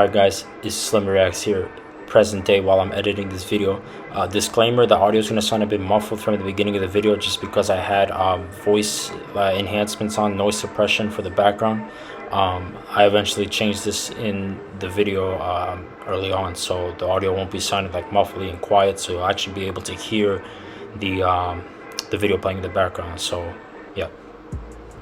Alright guys, it's Slim Reacts here, present day while I'm editing this video. Disclaimer, the audio is going to sound a bit muffled from the beginning of the video just because I had voice enhancements on, noise suppression for the background. I eventually changed this in the video early on, so the audio won't be sounding like muffly and quiet, so you'll actually be able to hear the video playing in the background. So yeah.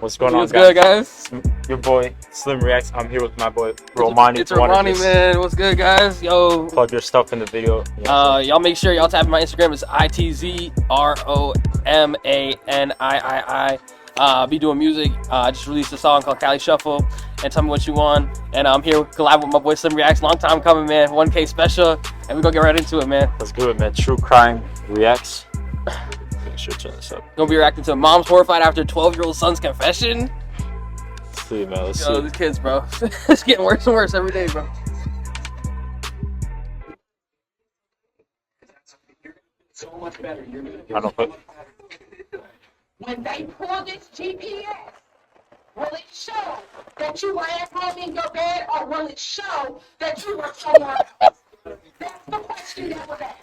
What's going on, What's good, guys? Your boy Slim Reacts. I'm here with my boy Itzromani. Itzromani, man. What's good, guys? Yo, plug your stuff in the video. Y'all make sure y'all tap my Instagram. It's ITZROMANIII. Be doing music. I just released a song called Cali Shuffle, and tell me what you want. And I'm here collab with my boy Slim Reacts. Long time coming, man. 1K special, and we're gonna get right into it, man. Let's do it, man. True Crime Reacts. Make sure to turn this up. Gonna be reacting to mom's horrified after 12-year-old son's confession. Let's see, man. Let's see. These kids, bro. It's getting worse and worse every day, bro. So much better. I don't put. When they pull this GPS, will it show that you were at home in your bed, or will it show that you were somewhere else? That's the question that was asked.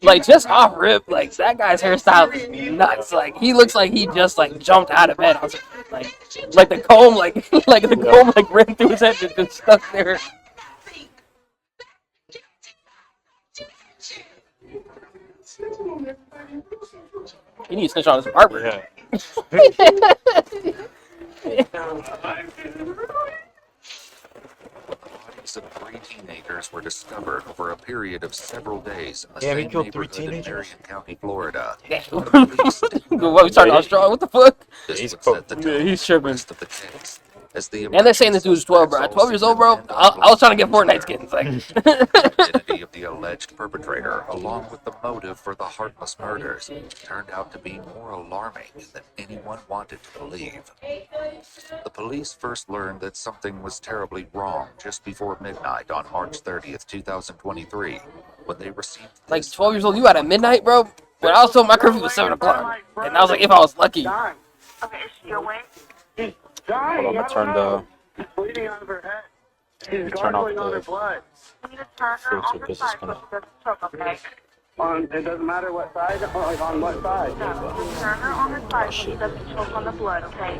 Like, just off rip, like, that guy's hairstyle is nuts. Like, he looks like he just, like, jumped out of bed. I was like the comb, like the comb, like, ran through his head and just stuck there. He needs to snitch on his barber. Yeah. Of 3 teenagers were discovered over a period of several days in the same neighborhood in Marion County, Florida. What, we started off strong? What the fuck? This would set the tone he's for the tripping. rest of the case, as the And they're saying this dude's 12, bro. 12 years old, bro. I was trying to get Fortnite skins. Like, the identity of the alleged perpetrator, along with the motive for the heartless murders, turned out to be more alarming than anyone wanted to believe. The police first learned that something was terribly wrong just before midnight on March 30th, 2023, when they received like 12 years old, you out at midnight, bro? But I was told my curfew was 7 o'clock. And I was like, if I was lucky. Okay, is she awake? Hold on, I'm gonna turn the. She's bleeding out of her head. She's Turn off gargling on her the. blood. You need to turn her on the side so she doesn't choke, okay? It doesn't matter what side, like on what side. No, just turn her on her side so she doesn't choke on the blood, okay?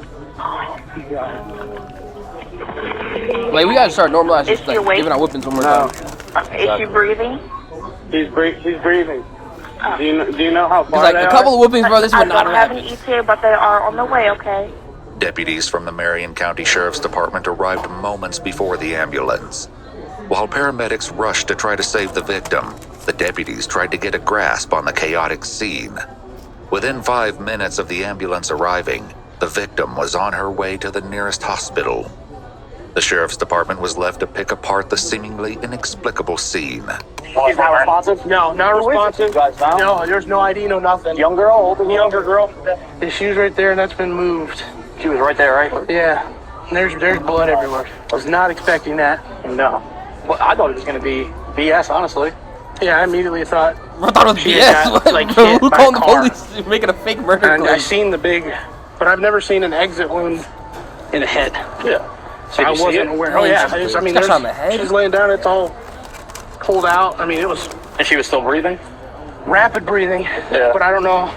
Like, we gotta start normalizing, Is she like, awake? giving out whippings one more time. Okay, is she breathing? She's breathing. Do you know how far It's like they a couple of whoopings, bro. This I would not don't have have any happened. ETA, but they are on the way, okay? Deputies from the Marion County Sheriff's Department arrived moments before the ambulance. While paramedics rushed to try to save the victim, the deputies tried to get a grasp on the chaotic scene. Within 5 minutes of the ambulance arriving, the victim was on her way to the nearest hospital. The Sheriff's Department was left to pick apart the seemingly inexplicable scene. She's not responsive? No, not responsive. No, there's no ID, no nothing. Young girl, older younger girl. She was right there, and that's been moved. She was right there, right? Yeah. There's blood everywhere. I was not expecting that. No. Well, I thought it was going to be BS, honestly. Yeah, I immediately thought. I thought it was she BS. had got, like, hit Who by called a the car. police making a fake murder And claim? I seen the big, but I've never seen an exit wound in the head. Yeah. So I wasn't aware. Oh yeah. I mean, Got shot in the head? she's laying down. It's all pulled out. I mean, it was. And she was still breathing. Rapid breathing. Yeah. But I don't know.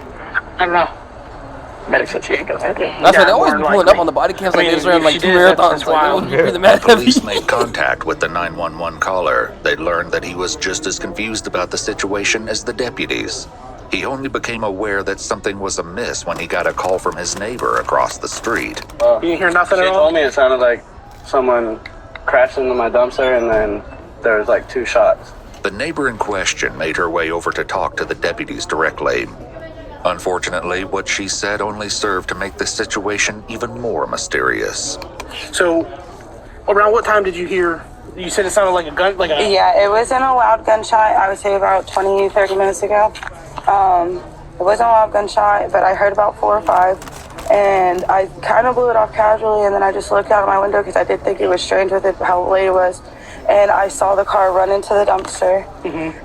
Medics said she ain't gonna make it. That's why they always be pulling up on the body cams like this around like 2 marathons. Like, they always be breathing mad heavy. Police made contact with the 911 caller. They learned that he was just as confused about the situation as the deputies. He only became aware that something was amiss when he got a call from his neighbor across the street. You didn't hear nothing at all? She told me it sounded like someone crashed into my dumpster, and then there was like 2 shots. The neighbor in question made her way over to talk to the deputies directly. Unfortunately, what she said only served to make the situation even more mysterious. So, around what time did you hear? You said it sounded like a gun, like a. Yeah, it wasn't a loud gunshot. I would say about 20, 30 minutes ago. It wasn't a loud gunshot, but I heard about 4 or 5. And I kind of blew it off casually, and then I just looked out of my window because I did think it was strange with it, how late it was. And I saw the car run into the dumpster.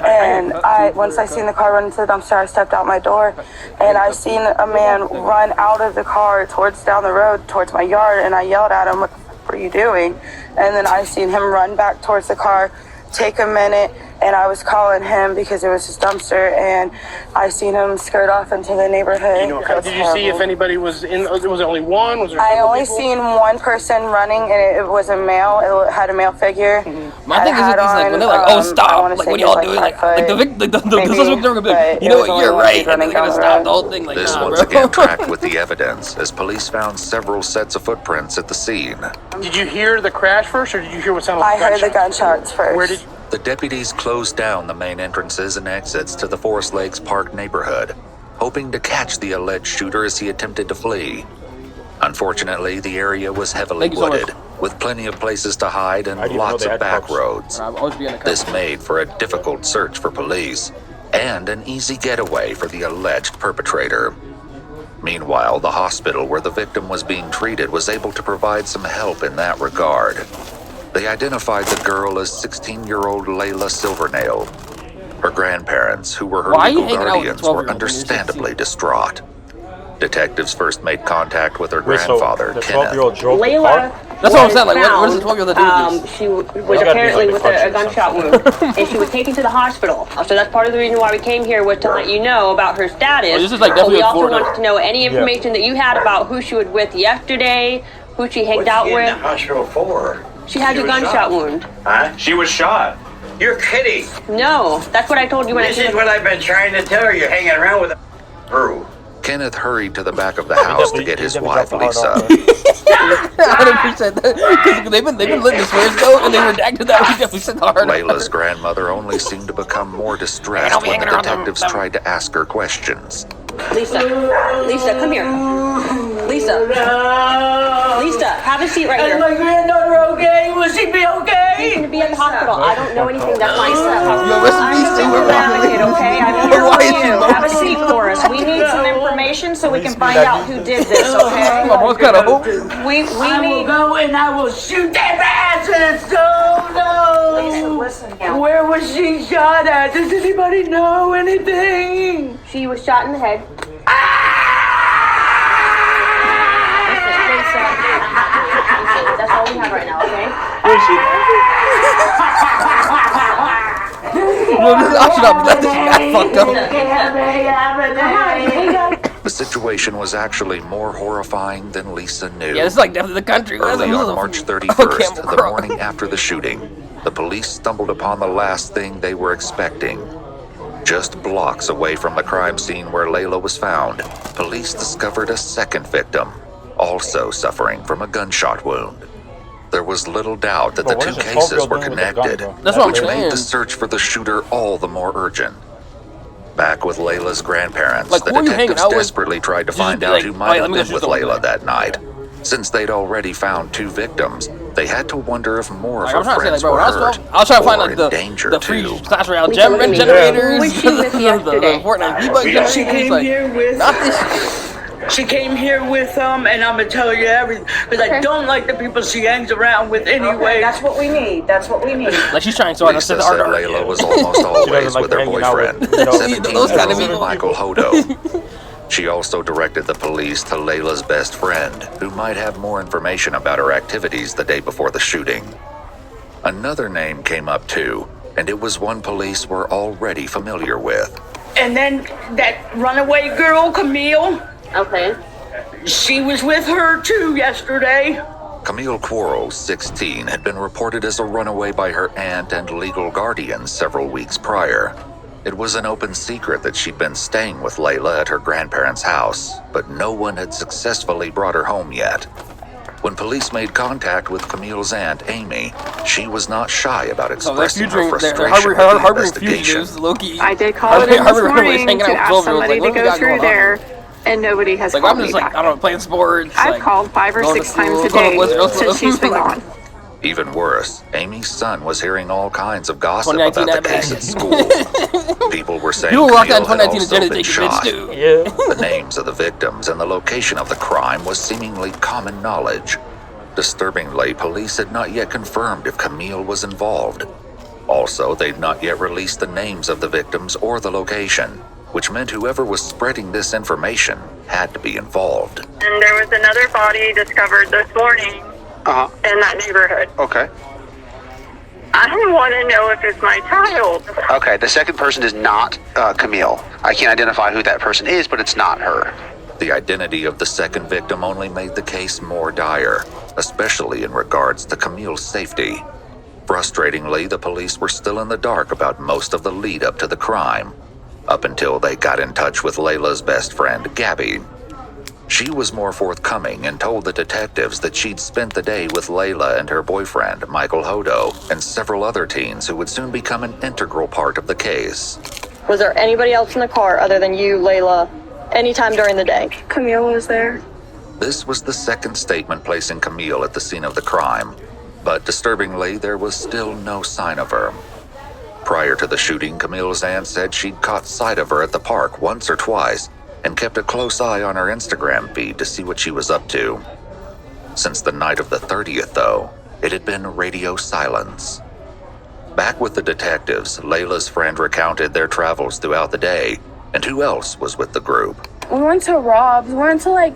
And once I seen the car run into the dumpster, I stepped out my door, and I seen a man run out of the car towards down the road, towards my yard, and I yelled at him, "What the fuck were you doing? And then I seen him run back towards the car, take a minute, and I was calling him because it was his dumpster, and I seen him skirt off into the neighborhood. You know, did you see if anybody was in? Was there only one? Was there I several only people? seen one person running, and it was a male. It had a male figure. My thing is with these, like, when they're like, oh, stop, like, what are y'all doing? Like the victim gonna be like, you know what, you're right, and they're gonna stop the whole thing. Like, This nah, once bro. again tracked with the evidence as police found several sets of footprints at the scene. Did you hear the crash first, or did you hear what sounded I like heard the gunshots? gunshots first. Where did? The deputies closed down the main entrances and exits to the Forest Lakes Park neighborhood, hoping to catch the alleged shooter as he attempted to flee. Unfortunately, the area was heavily Thank you so much. wooded, with plenty of places to hide and I didn't know lots they of had back parks. roads. I'll always be in the car. This made for a difficult search for police and an easy getaway for the alleged perpetrator. Meanwhile, the hospital where the victim was being treated was able to provide some help in that regard. They identified the girl as 16-year-old Layla Silvernail. Her grandparents, who were her Why are you legal hanging out with a guardians, 12-year-old were when you're understandably distraught. Detectives first made contact with her Wait, so grandfather, the Kenneth. 12-year-old drove the Layla car? That's what I'm saying. Like, what does the 12-year-old have to do with this? She was gotta be apparently like with the a country or gunshot wound, and she was taken to the hospital. So that's part of the reason why we came here, was to let you know about her status. Oh, this is like But definitely we like also Florida. wanted to know any information that you had about who she was with yesterday, who she hanged out in the with. hospital for? She had a was gunshot shot. wound. Huh? She was shot. You're kidding. No, that's what I told you when This I is came. what I've been trying to tell her. You're hanging around with a crew. Kenneth hurried to the back of the house to get his wife, dropped the Lisa. hard on, I 100% because they've been letting this swears go, and they redacted that. We definitely said the hard. Layla's grandmother only seemed to become more distressed when the detectives tried to ask her questions. Lisa, come here. Lisa, have a seat right here. Is my granddaughter okay? Will she be okay? She's gonna be at the hospital. I don't know anything. That's my son. Yo, rest in peace, I'm too. a advocate, okay? I'm here Why for is you. she Have a seat for us. We need some information so we can find out who did this, okay? My mom's kind of hope. We I will need. go and I will shoot their asses. Oh no! Listen now. Where was she shot at? Does anybody know anything? She was shot in the head. That's all we have right now, okay? I should not be letting this guy fucked up. The situation was actually more horrifying than Lisa knew. Yeah, this is like definitely the country. Early on March 31st, the morning after the shooting, the police stumbled upon the last thing they were expecting. Just blocks away from the crime scene where Layla was found, police discovered a second victim, also suffering from a gunshot wound. There was little doubt that the But what two is a cases 12-year-old were doing with a gun, connected, bro? That's what I'm which made saying. the search for the shooter all the more urgent. Back with Layla's grandparents, Like, the who are you hanging detectives out with? desperately tried to Just find be out like, who "Wait, might let have me go been shoot with someone." Layla that night. Since they'd already found two victims, they had to wonder if more of Like, her I'm trying to say, like, friends bro, were when hurt I was trying to find or like in danger the free too. Clash Royale Lisa, look at me. generators, Who was she with the yesterday? Fortnite debug generators. She came Like, here with. not this. She came here with and I'm gonna tell you everything because I don't like the people she hangs around with anyway. That's what we need. That's what we need. Like, she's trying so hard to Lisa set the said art. Layla was almost always like with her hanging out with, boyfriend, you know, those kind of 17-year-old people. Michael Hodo. She also directed the police to Layla's best friend, who might have more information about her activities the day before the shooting. Another name came up too, and it was one police were already familiar with. And then that runaway girl, Camille, Okay. she was with her too yesterday. Camille Quarles, 16, had been reported as a runaway by her aunt and legal guardian several weeks prior. It was an open secret that she'd been staying with Layla at her grandparents' house, but no one had successfully brought her home yet. When police made contact with Camille's aunt, Amy, she was not shy about So they're expressing her futuring, they're frustration with the harboring investigation. fugitives, Loki. I did call it in this morning hanging to out with ask 12-year-olds. somebody Like, what to do we go got through going on? there, and nobody has Like, called I'm me just like, back. I don't know, playing sports. I've like, called 5 or going to 6 times school, a going to day Wizard Girls since she's been Club. gone. Even worse, Amy's son was hearing all kinds of gossip 2019 about the that case bad. at school. People were saying People rock that in Camille had 2019 also agenda been take a bitch shot. too. Yeah. The names of the victims and the location of the crime was seemingly common knowledge. Disturbingly, police had not yet confirmed if Camille was involved. Also, they'd not yet released the names of the victims or the location, which meant whoever was spreading this information had to be involved. And there was another body discovered this morning in that neighborhood. Okay. I want to know if it's my child. Okay, the second person is not Camille. I can't identify who that person is, but it's not her. The identity of the second victim only made the case more dire, especially in regards to Camille's safety. Frustratingly, the police were still in the dark about most of the lead up to the crime, up until they got in touch with Layla's best friend, Gabby. She was more forthcoming and told the detectives that she'd spent the day with Layla and her boyfriend, Michael Hodo, and several other teens who would soon become an integral part of the case. Was there anybody else in the car other than you, Layla, anytime during the day? Camille was there. This was the second statement placing Camille at the scene of the crime, but disturbingly, there was still no sign of her. Prior to the shooting, Camille's aunt said she'd caught sight of her at the park once or twice, and kept a close eye on her Instagram feed to see what she was up to. Since the night of the 30th, though, it had been radio silence. Back with the detectives, Layla's friend recounted their travels throughout the day, and who else was with the group. We went to Rob's. We went to I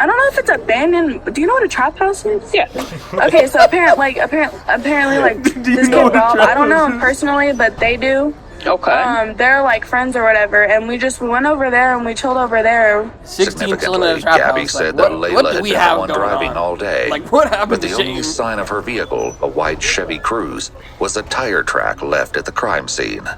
don't know if it's abandoned. Do you know what a trap house is? Yeah. Okay, so apparently, this kid Rob. I don't know him personally, but they do. Okay. They're like friends or whatever, and we went over there and we chilled over there. 16 chilling in a trap Gabby house. said Like, that what Layla do had we been have the one going driving on? all day. Like, what happened But to the only Shane? sign of her vehicle, a white Chevy Cruze, was a tire track left at the crime scene.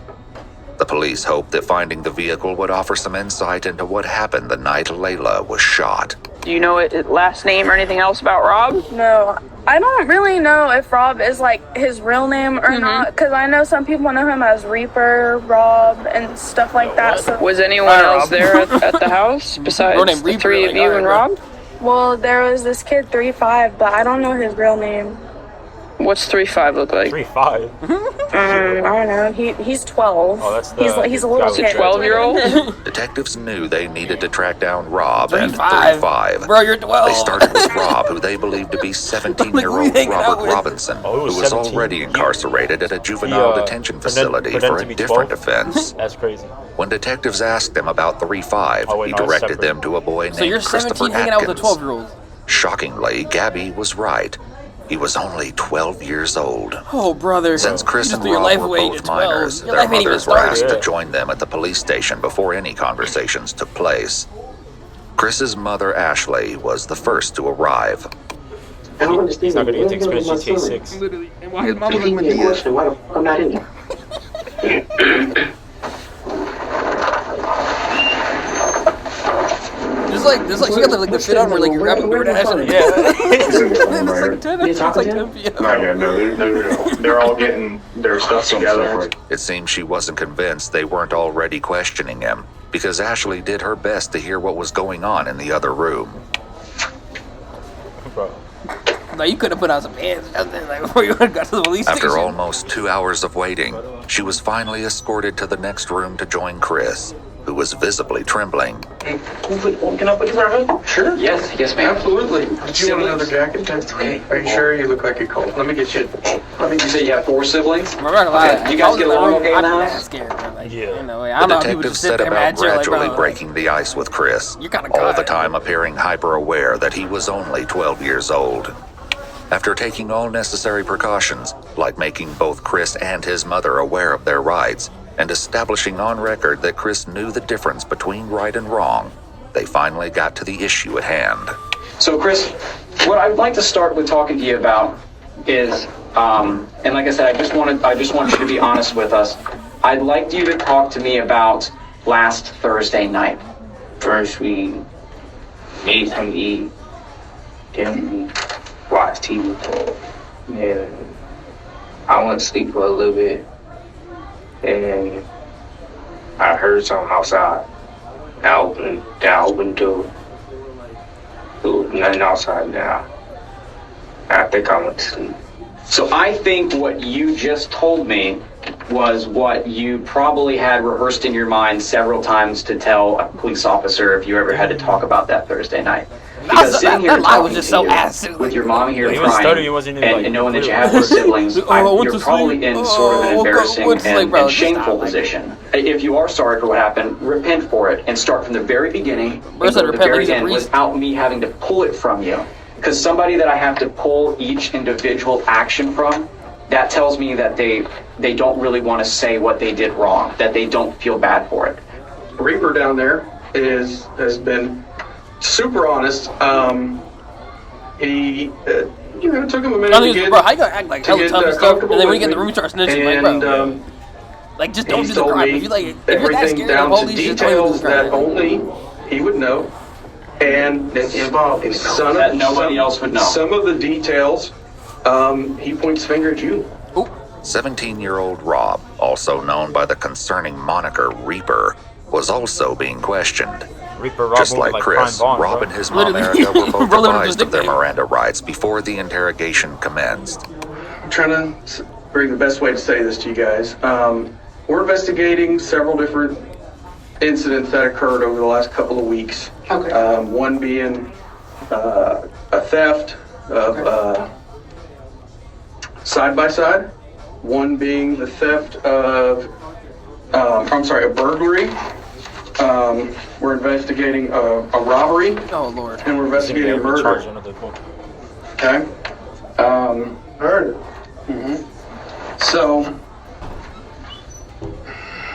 The police hoped that finding the vehicle would offer some insight into what happened the night Layla was shot. Do you know his last name or anything else about Rob? No, I don't really know if Rob is his real name or not, because I know some people know him as Reaper, Rob, and stuff like that. So. Was anyone else there at the house besides the three of you and Rob? Well, there was this kid 3-5, but I don't know his real name. What's 3-5 look like? 3-5. I don't know. He's 12. Oh, that's the. He's a little kid. 12-year-old? Detectives knew they needed to track down Rob and 3-5. 3-5. Bro, you're 12. They started with Rob, who they believed to be 17-year-old Robert Robinson, Oh, he was who was 17. already incarcerated at a juvenile detention facility for a different offense. That's crazy. When detectives asked him about 3-5, Oh, wait, he no, it's directed separate. them to a boy named So you're Christopher 17 hanging out with a Atkins. 12-year-old. Shockingly, Gabby was right. He was only 12 years old. Oh, brother. Since Chris You just and threw your Rob life were away both at 12. minors, Your their life ain't even mothers were asked started. to join them at the police station before any conversations took place. Chris's mother, Ashley, was the first to arrive. He's not gonna get to experience GTA 6. Literally. And why his mom was like Medea? Why the fuck I'm not in here? Just like she got the fit on where you're grabbing DoorDash and it's like 10 p.m. No, they're all getting their stuff together. It seems she wasn't convinced they weren't already questioning him, because Ashley did her best to hear what was going on in the other room. Bro. No, you could have put on some pants before you got to the police After station. almost 2 hours of waiting, she was finally escorted to the next room to join Chris, who was visibly trembling. Can I put you on? Sure. Yes, ma'am. Absolutely. Did you want another jacket? That's okay. Are you sure? You look like you're cold. Let me get you. You say you have 4 siblings? I'm not gonna lie. You guys get along okay in the I'm house? scared, bro. Yeah. I'm The not people detective just sit set there about mad chill, gradually bro, breaking the ice with Chris, You're kinda all the good. time appearing hyper-aware that he was only 12 years old. After taking all necessary precautions, like making both Chris and his mother aware of their rights, and establishing on record that Chris knew the difference between right and wrong, they finally got to the issue at hand. So, Chris, what I'd like to start with talking to you about is, and like I said, I just want you to be honest with us. I'd like you to talk to me about last Thursday night. First, we ate some eat. Then we watched TV. Then I went to sleep for a little bit. And I heard something outside. I opened the door. There was nothing outside now. I think I went to sleep. So I think what you just told me was what you probably had rehearsed in your mind several times to tell a police officer if you ever had to talk about that Thursday night. Because sitting here that lie was talking just to so you ass. with your mom here He was crying stuttering, he wasn't even, and knowing that you have those siblings, you're probably in sort of an embarrassing and bro, shameful position. If you are sorry for what happened, repent for it and start from the very beginning and go to the very end without me having to pull it from you. Because somebody that I have to pull each individual action from, that tells me that they don't really want to say what they did wrong, that they don't feel bad for it. Reaper down there has been super honest. He it took him a minute to get, bro, how you gonna act like hella tough and stuff, and then when you get in the room, you start snitching, like, bro. Like, just don't do the crime. If you're that scared of the police, just don't do the crime. That only he would know, and that's involved in that nobody else would know. Some of the details, he points finger at you. 17-year-old Rob, also known by the concerning moniker Reaper, was also being questioned. Reaper, Rob, just like Chris, Bond, Rob and his mom Erica were both advised of their Miranda rights before the interrogation commenced. I'm trying to bring the best way to say this to you guys. We're investigating several different incidents that occurred over the last couple of weeks. Okay. One being a theft of side-by-side. One being the theft of, a burglary. We're investigating a robbery. Oh, Lord. And we're investigating a murder. Okay. Murder. So.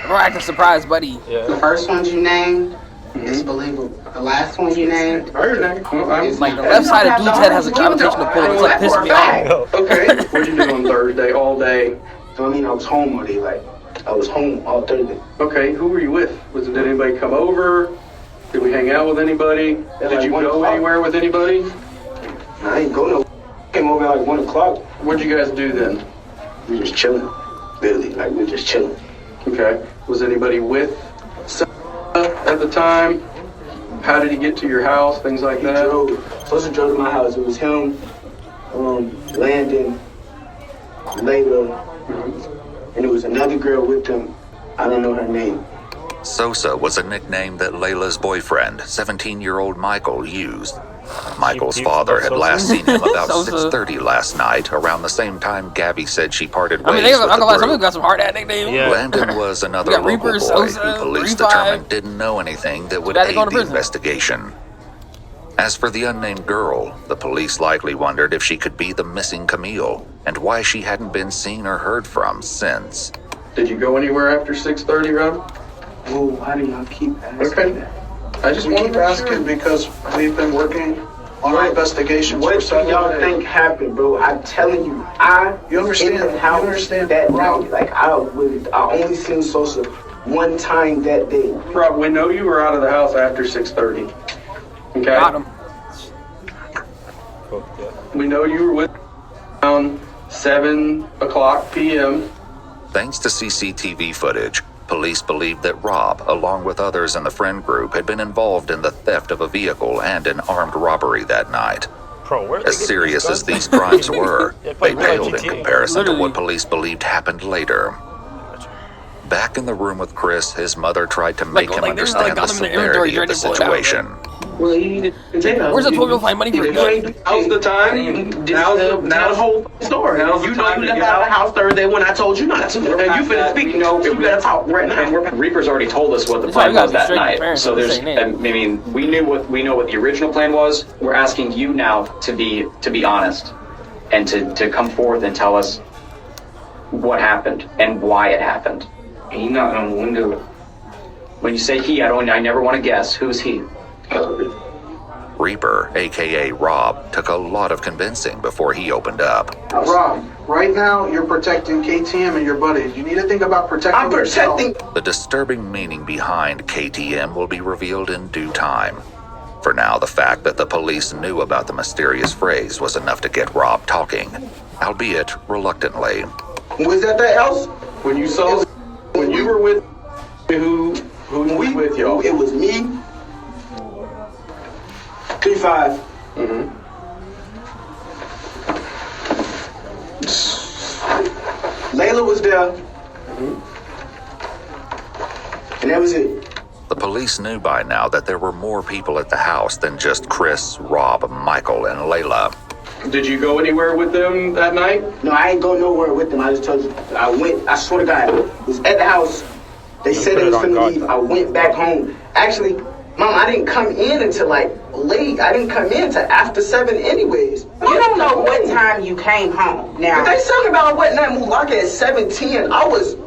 We're acting surprised, buddy. Yeah. The first ones you named is believable. The last one you named is like the left side of dude's head has a gravitational pull. It's like pissing me off. Okay. What'd you do on Thursday all day? So I mean, I was home all day. Like I was home all Thursday. Okay. Who were you with? Did anybody come over? Did we hang out with anybody? Did you go anywhere with anybody? I ain't go no. Came over at like 1 o'clock. What'd you guys do then? We just chilling. Literally, like we just chilling. Okay. Was anybody with at the time? How did he get to your house? Things like that? Supposed to drove to my house. It was him, Landon, Layla, and it was another girl with him. I don't know her name. Sosa was a nickname that Layla's boyfriend, 17-year-old Michael, used. Michael's father had last seen him about 6:30 last night, around the same time Gabby said she parted ways with the group. Some got some hard ass nicknames. Landon was another local Reaper, boy Sosa, who police determined didn't know anything that would aid the investigation. As for the unnamed girl, the police likely wondered if she could be the missing Camille, and why she hadn't been seen or heard from since. Did you go anywhere after 6:30, Rob? Oh, why do y'all keep asking that? I just keep asking because we've been working on our investigation. What do y'all think happened, bro? I'm telling you, you understand that night. Like I only seen Sosa one time that day. Rob, we know you were out of the house after 6:30. Okay. Got him. We know you were with around 7 o'clock p.m. Thanks to CCTV footage, police believed that Rob, along with others in the friend group, had been involved in the theft of a vehicle and an armed robbery that night. As serious as these crimes were, they paled in comparison to what police believed happened later. Back in the room with Chris, his mother tried to make him understand the severity of the situation. Well, you need to where's the 12 find money for it? Now's the time. Now's the whole story. You know you left out of the house Thursday when I told you not to. And you finna speak. You better talk right now. And Reaper's already told us what the plan was that night. So there's, I mean, we know what the original plan was. We're asking you now to be honest and to come forth and tell us what happened and why it happened. He knocked on the window. When you say he, I never want to guess. Who's he? Reaper, aka Rob, took a lot of convincing before he opened up. Rob, right now you're protecting KTM and your buddies. You need to think about protecting yourself. The disturbing meaning behind KTM will be revealed in due time. For now, the fact that the police knew about the mysterious phrase was enough to get Rob talking, albeit reluctantly. Was that else? When you were with who was with y'all? It was me. 3-5. Layla was there. And that was it. The police knew by now that there were more people at the house than just Chris, Rob, Michael, and Layla. Did you go anywhere with them that night? No, I ain't go nowhere with them. I just told you. I went, I swear to God, it was at the house. They said they was finna leave. I went back home. Actually, Mom, I didn't come in until like late. I didn't come in until after 7 anyways. You don't know what time you came home. Now, but they talking about what night Mulaka at 7:10.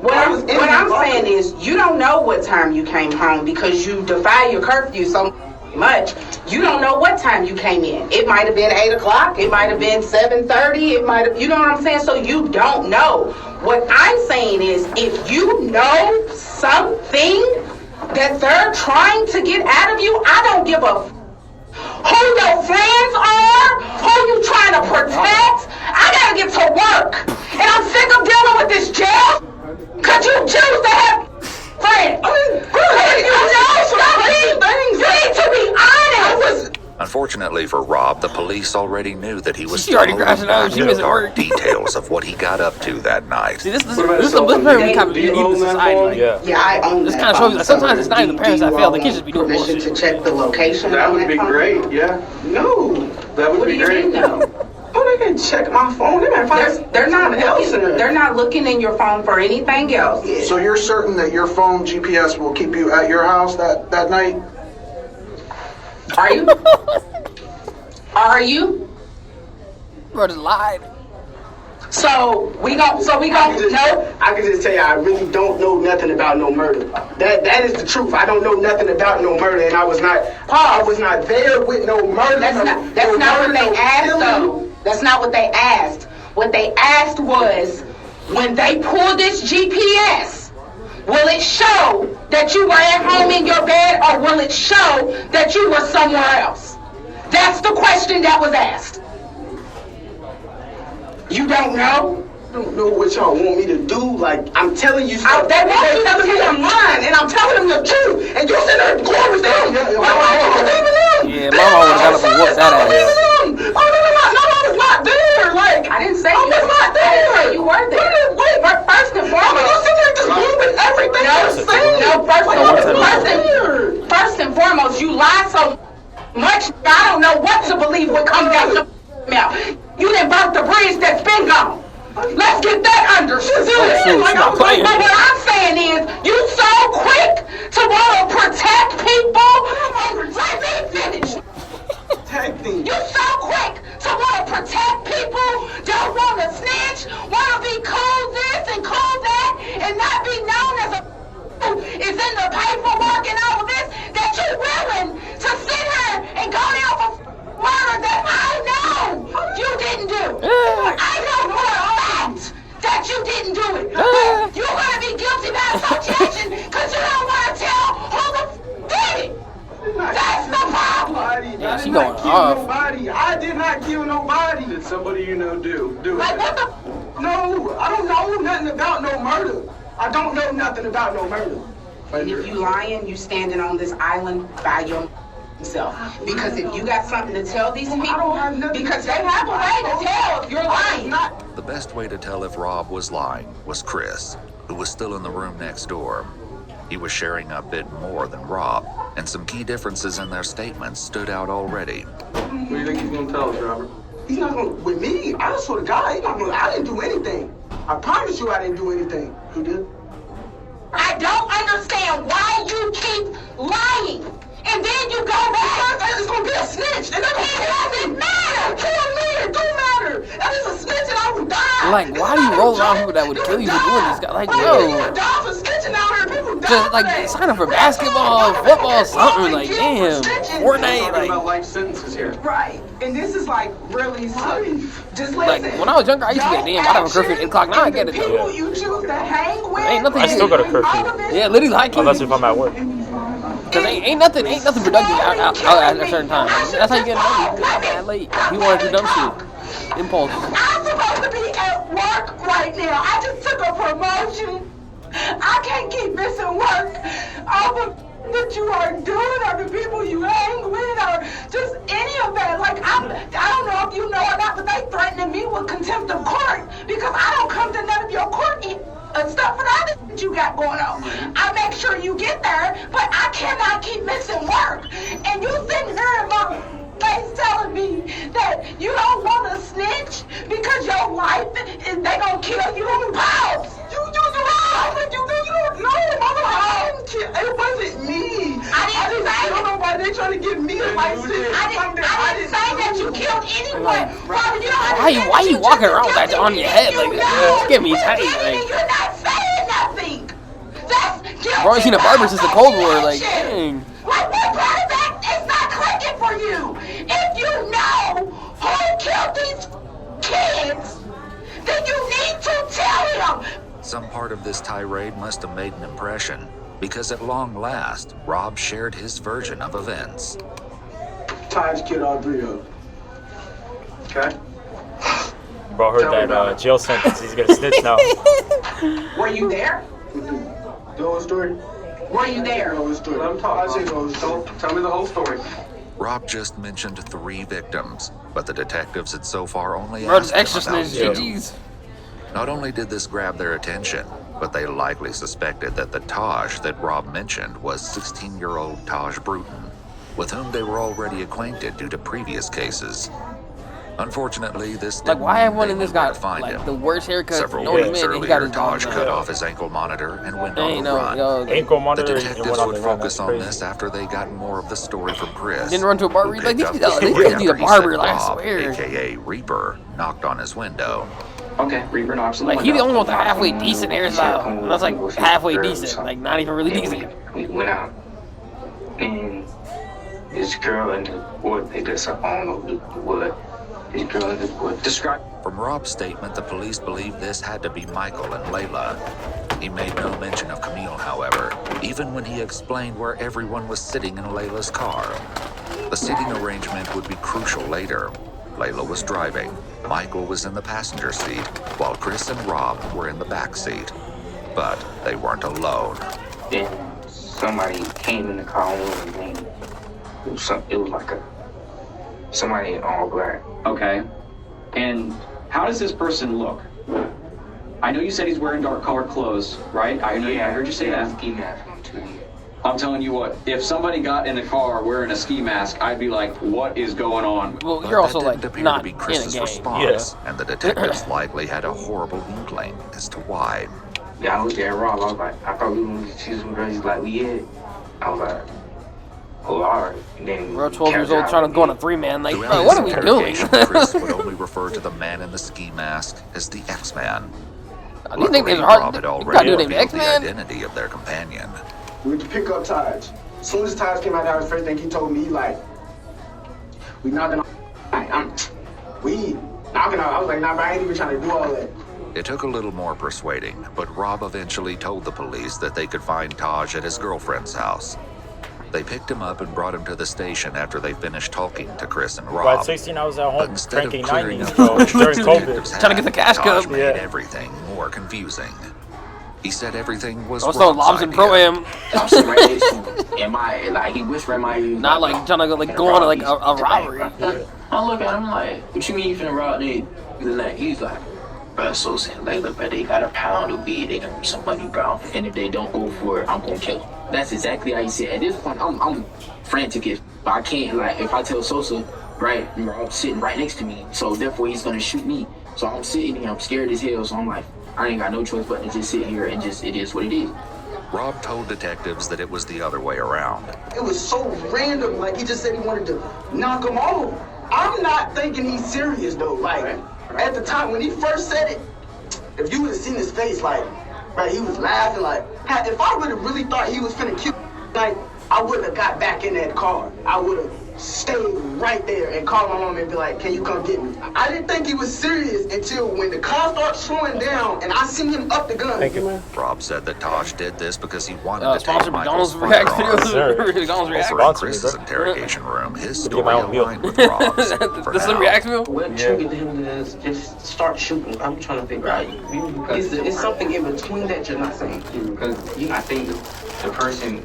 What I'm saying is, you don't know what time you came home because you defy your curfew so much. You don't know what time you came in. It might have been 8 o'clock. It might have been 7:30. It might have, you know what I'm saying? So you don't know. What I'm saying is, if you know something that they're trying to get out of you, I don't give a who your friends are, who you trying to protect. I gotta get to work, and I'm sick of dealing with this jail. Cause you choose to have friends. You need to be honest. Unfortunately for Rob, the police already knew that he was She already crashing out. She missing work. details of what he got up to that night. See, this is very kind of unique to society. Yeah, I own this that. kind of shows you that sometimes it's not even the parents that fail. The kids just be doing permission bullshit. to check the location. That would be great, yeah. No. That would be great. Oh, they can check my phone. They can find They're not looking in your phone for anything else. So you're certain that your phone GPS will keep you at your house that night? Are you? Are you? Bro, just lied. So we gon' know. I can just tell you, I really don't know nothing about no murder. That is the truth. I don't know nothing about no murder, and I was not there with no murder. That's not what they asked, though. That's not what they asked. What they asked was, when they pull this GPS, will it show that you were at home in your bed, or will it show that you were somewhere else? That's the question that was asked. You don't know? I don't know what y'all want me to do. Like, I'm telling you stuff. They want you to telling me I'm lying, and I'm telling them the truth. And you sitting there going with them. Yeah, mama would have got up and whooped that ass. Oh, no, I was not there. Like, I didn't say I was not there. You were there. Wait, first and foremost. You sitting there just moving everything. First and foremost, you lie so much, I don't know what to believe what comes out your mouth. You didn't burn the bridge that's been gone. Let's get that understood. But what I'm saying is, you so quick to want to protect people. Let me finish. You so quick to want to protect people, don't want to snitch, want to be cool this and cool that, and not be known as a is in the paperwork and all of this, that you're willing to sit here and go down for murder that I know you didn't do. I know for a fact that you didn't do it. You're going to be guilty by association because you don't want to tell who the did it. That's the problem. Yeah, she going off. Nobody. I did not kill nobody. Did somebody you know do it? Like, what the? No, I don't know nothing about no murder. I don't know nothing about no murder. And if you lying, you standing on this island by yourself. Because if you got something to tell these people, because they have a way to tell if you're lying. The best way to tell if Rob was lying was Chris, who was still in the room next door. He was sharing a bit more than Rob, and some key differences in their statements stood out already. What do you think he's going to tell us, Robert? He's not going to, with me, I swear to God, I didn't do anything. I promise you I didn't do anything. Who did? I don't understand why you keep lying. And then you go back. It's going to be a snitch. And it doesn't matter. Kill me. It don't matter. That is a snitch and I would die. Like, why do you roll around people that would kill you for doing this? Like, yo. Just like sign up for basketball, football, something. Like, damn. Fortnite. Like, about life sentences here. Right. And this is like really just listen. Like, when I was younger, I used to get damn. I have a curfew at 8 o'clock. Now I get it. People you choose to hang with. Ain't nothing. I still got a curfew. Yeah, literally high key. Unless if I'm at work. Cause ain't nothing productive out at a certain time. That's how you get money. I'm mad late. You want to do dumb shit. Impulse. I'm supposed to be at work right now. I just took a promotion. I can't keep missing work. All the that you are doing, or the people you hang with, or just any of that. Like, I don't know if you know or not, but they threatening me with contempt of court because I don't come to none of your court stuff for that you got going on. I make sure you get there, but I cannot keep missing work. And you sitting here in my face telling me that you don't want to snitch because your life is they gonna kill you. Pops, you don't know. It wasn't me. I didn't say give me my sister. I didn't say that you killed anyone. Robert, you don't Why you walking around with that on your head like that? It's giving me tight. Like, You're not saying nothing. That's guilty. bro, I ain't seen a barber since the Cold War. Like, dang. Like, what part of that is not clicking for you? If you know who killed these kids, then you need to tell him. Some part of this tirade must have made an impression, because at long last, Rob shared his version of events. Taj killed all 3 of them. Okay. Bro heard that jail sentence. He's gonna snitch now. Were you there? The whole story? Were you there? The whole story. Let him talk. Tell me the whole story. Rob just mentioned 3 victims, but the detectives had so far only Bro, this asked extra him about snitch, 2. GG's. Not only did this grab their attention, but they likely suspected that the Taj that Rob mentioned was 16-year-old Taj Bruton, with whom they were already acquainted due to previous cases. Unfortunately, this didn't Like, why mean everyone they in this knew where got to find like him. the worst haircut? Several No weeks man, he got earlier, his Taj dog. cut off his ankle monitor and went on Ain't the no, run. yo, Ankle The monitor and detectives went on would the run. focus That's on crazy. this after they got more of the story from Chris. Didn't run to a barber. who Like, these picked people, up the they story just need a after he barber, said like, I Rob, swear. aka Reaper, knocked on his window. Okay, Reaper knocks on the Like, he the window. only one with a halfway decent hairstyle. And that's like halfway decent, like not even really decent. We went out, and this girl and the boy, they just, I don't know what. This girl and the boy. Describe. From Rob's statement, the police believed this had to be Michael and Layla. He made no mention of Camille, however, even when he explained where everyone was sitting in Layla's car. The seating arrangement would be crucial later. Layla was driving, Michael was in the passenger seat, while Chris and Rob were in the back seat. But they weren't alone. Then somebody came in the car and it was like somebody in all black. Okay. And how does this person look? I know you said he's wearing dark colored clothes, right? I heard you say that. Ski mask on too. I'm telling you what, if somebody got in the car wearing a ski mask, I'd be like, what is going on? Well, But you're also that like didn't appear not to be in a Chris's gang. response, and the detectives likely had a horrible inkling as to why. Yeah, I looked at Rob. I was like, I thought we were going to see some girls. He's like, we had. I was like, oh, all right. And then Bro, 12 years old trying to go on a 3-man. Like, Throughout bro, his what are we doing? interrogation, Chris would only refer to the man in the ski mask as the X-Man. These nicknames are Rob hard. had You already gotta do named revealed the X-Man. identity of their companion. We went to pick up Taj. As soon as Taj came out, that was the first thing he told me, like, we knocking on. We knocking on. I was like, nah, bro, I ain't even trying to do all that. It took a little more persuading, but Rob eventually told the police that they could find Taj at his girlfriend's house. They picked him up and brought him to the station after they finished talking to Chris and Well, Rob. at 16, I was at But home instead of cranking clearing 90s, up bro, the during detectives COVID. Trying to get the cash Taj cup. made Yeah. everything more confusing. He said everything was Also, Rob's Lobs and idea. Pro-Am. I'm sitting right next to him. And he whispered in my ear. Not like trying to go, like, go on like a robbery. I look at him like, what you mean you finna rob me? He's like, bro, so saying, Layla, but they got a pound of weed, they got some money, bro. And if they don't go for it, I'm gonna kill them. That's exactly how he said. At this point, I'm frantic, but I can't, like, if I tell Sosa, right, I'm sitting right next to me, so therefore he's gonna shoot me. So I'm sitting here, I'm scared as hell, so I'm like, I ain't got no choice but to just sit here and just, it is what it is. Rob told detectives that it was the other way around. It was so random. Like, he just said he wanted to knock him off. I'm not thinking he's serious, though. Like, at the time, when he first said it, if you would have seen his face, like, right, he was laughing, like, if I would have really thought he was finna kill, like, I wouldn't have got back in that car. I would have stayed right there and called my mom and be like, can you come get me? I didn't think he was serious until when the car started slowing down and I seen him up the gun. Thank you. Rob said that Taj did this because he wanted to take Sponsored Michael's McDonald's firearms. React McDonald's React. Over in Sponsor me, Chris's bro. interrogation room, his Get story my own meal. aligned with Rob's. For This is now. React meal? What triggered him to just start shooting? I'm trying to figure out. Is something in between that you're not saying? Because I think the person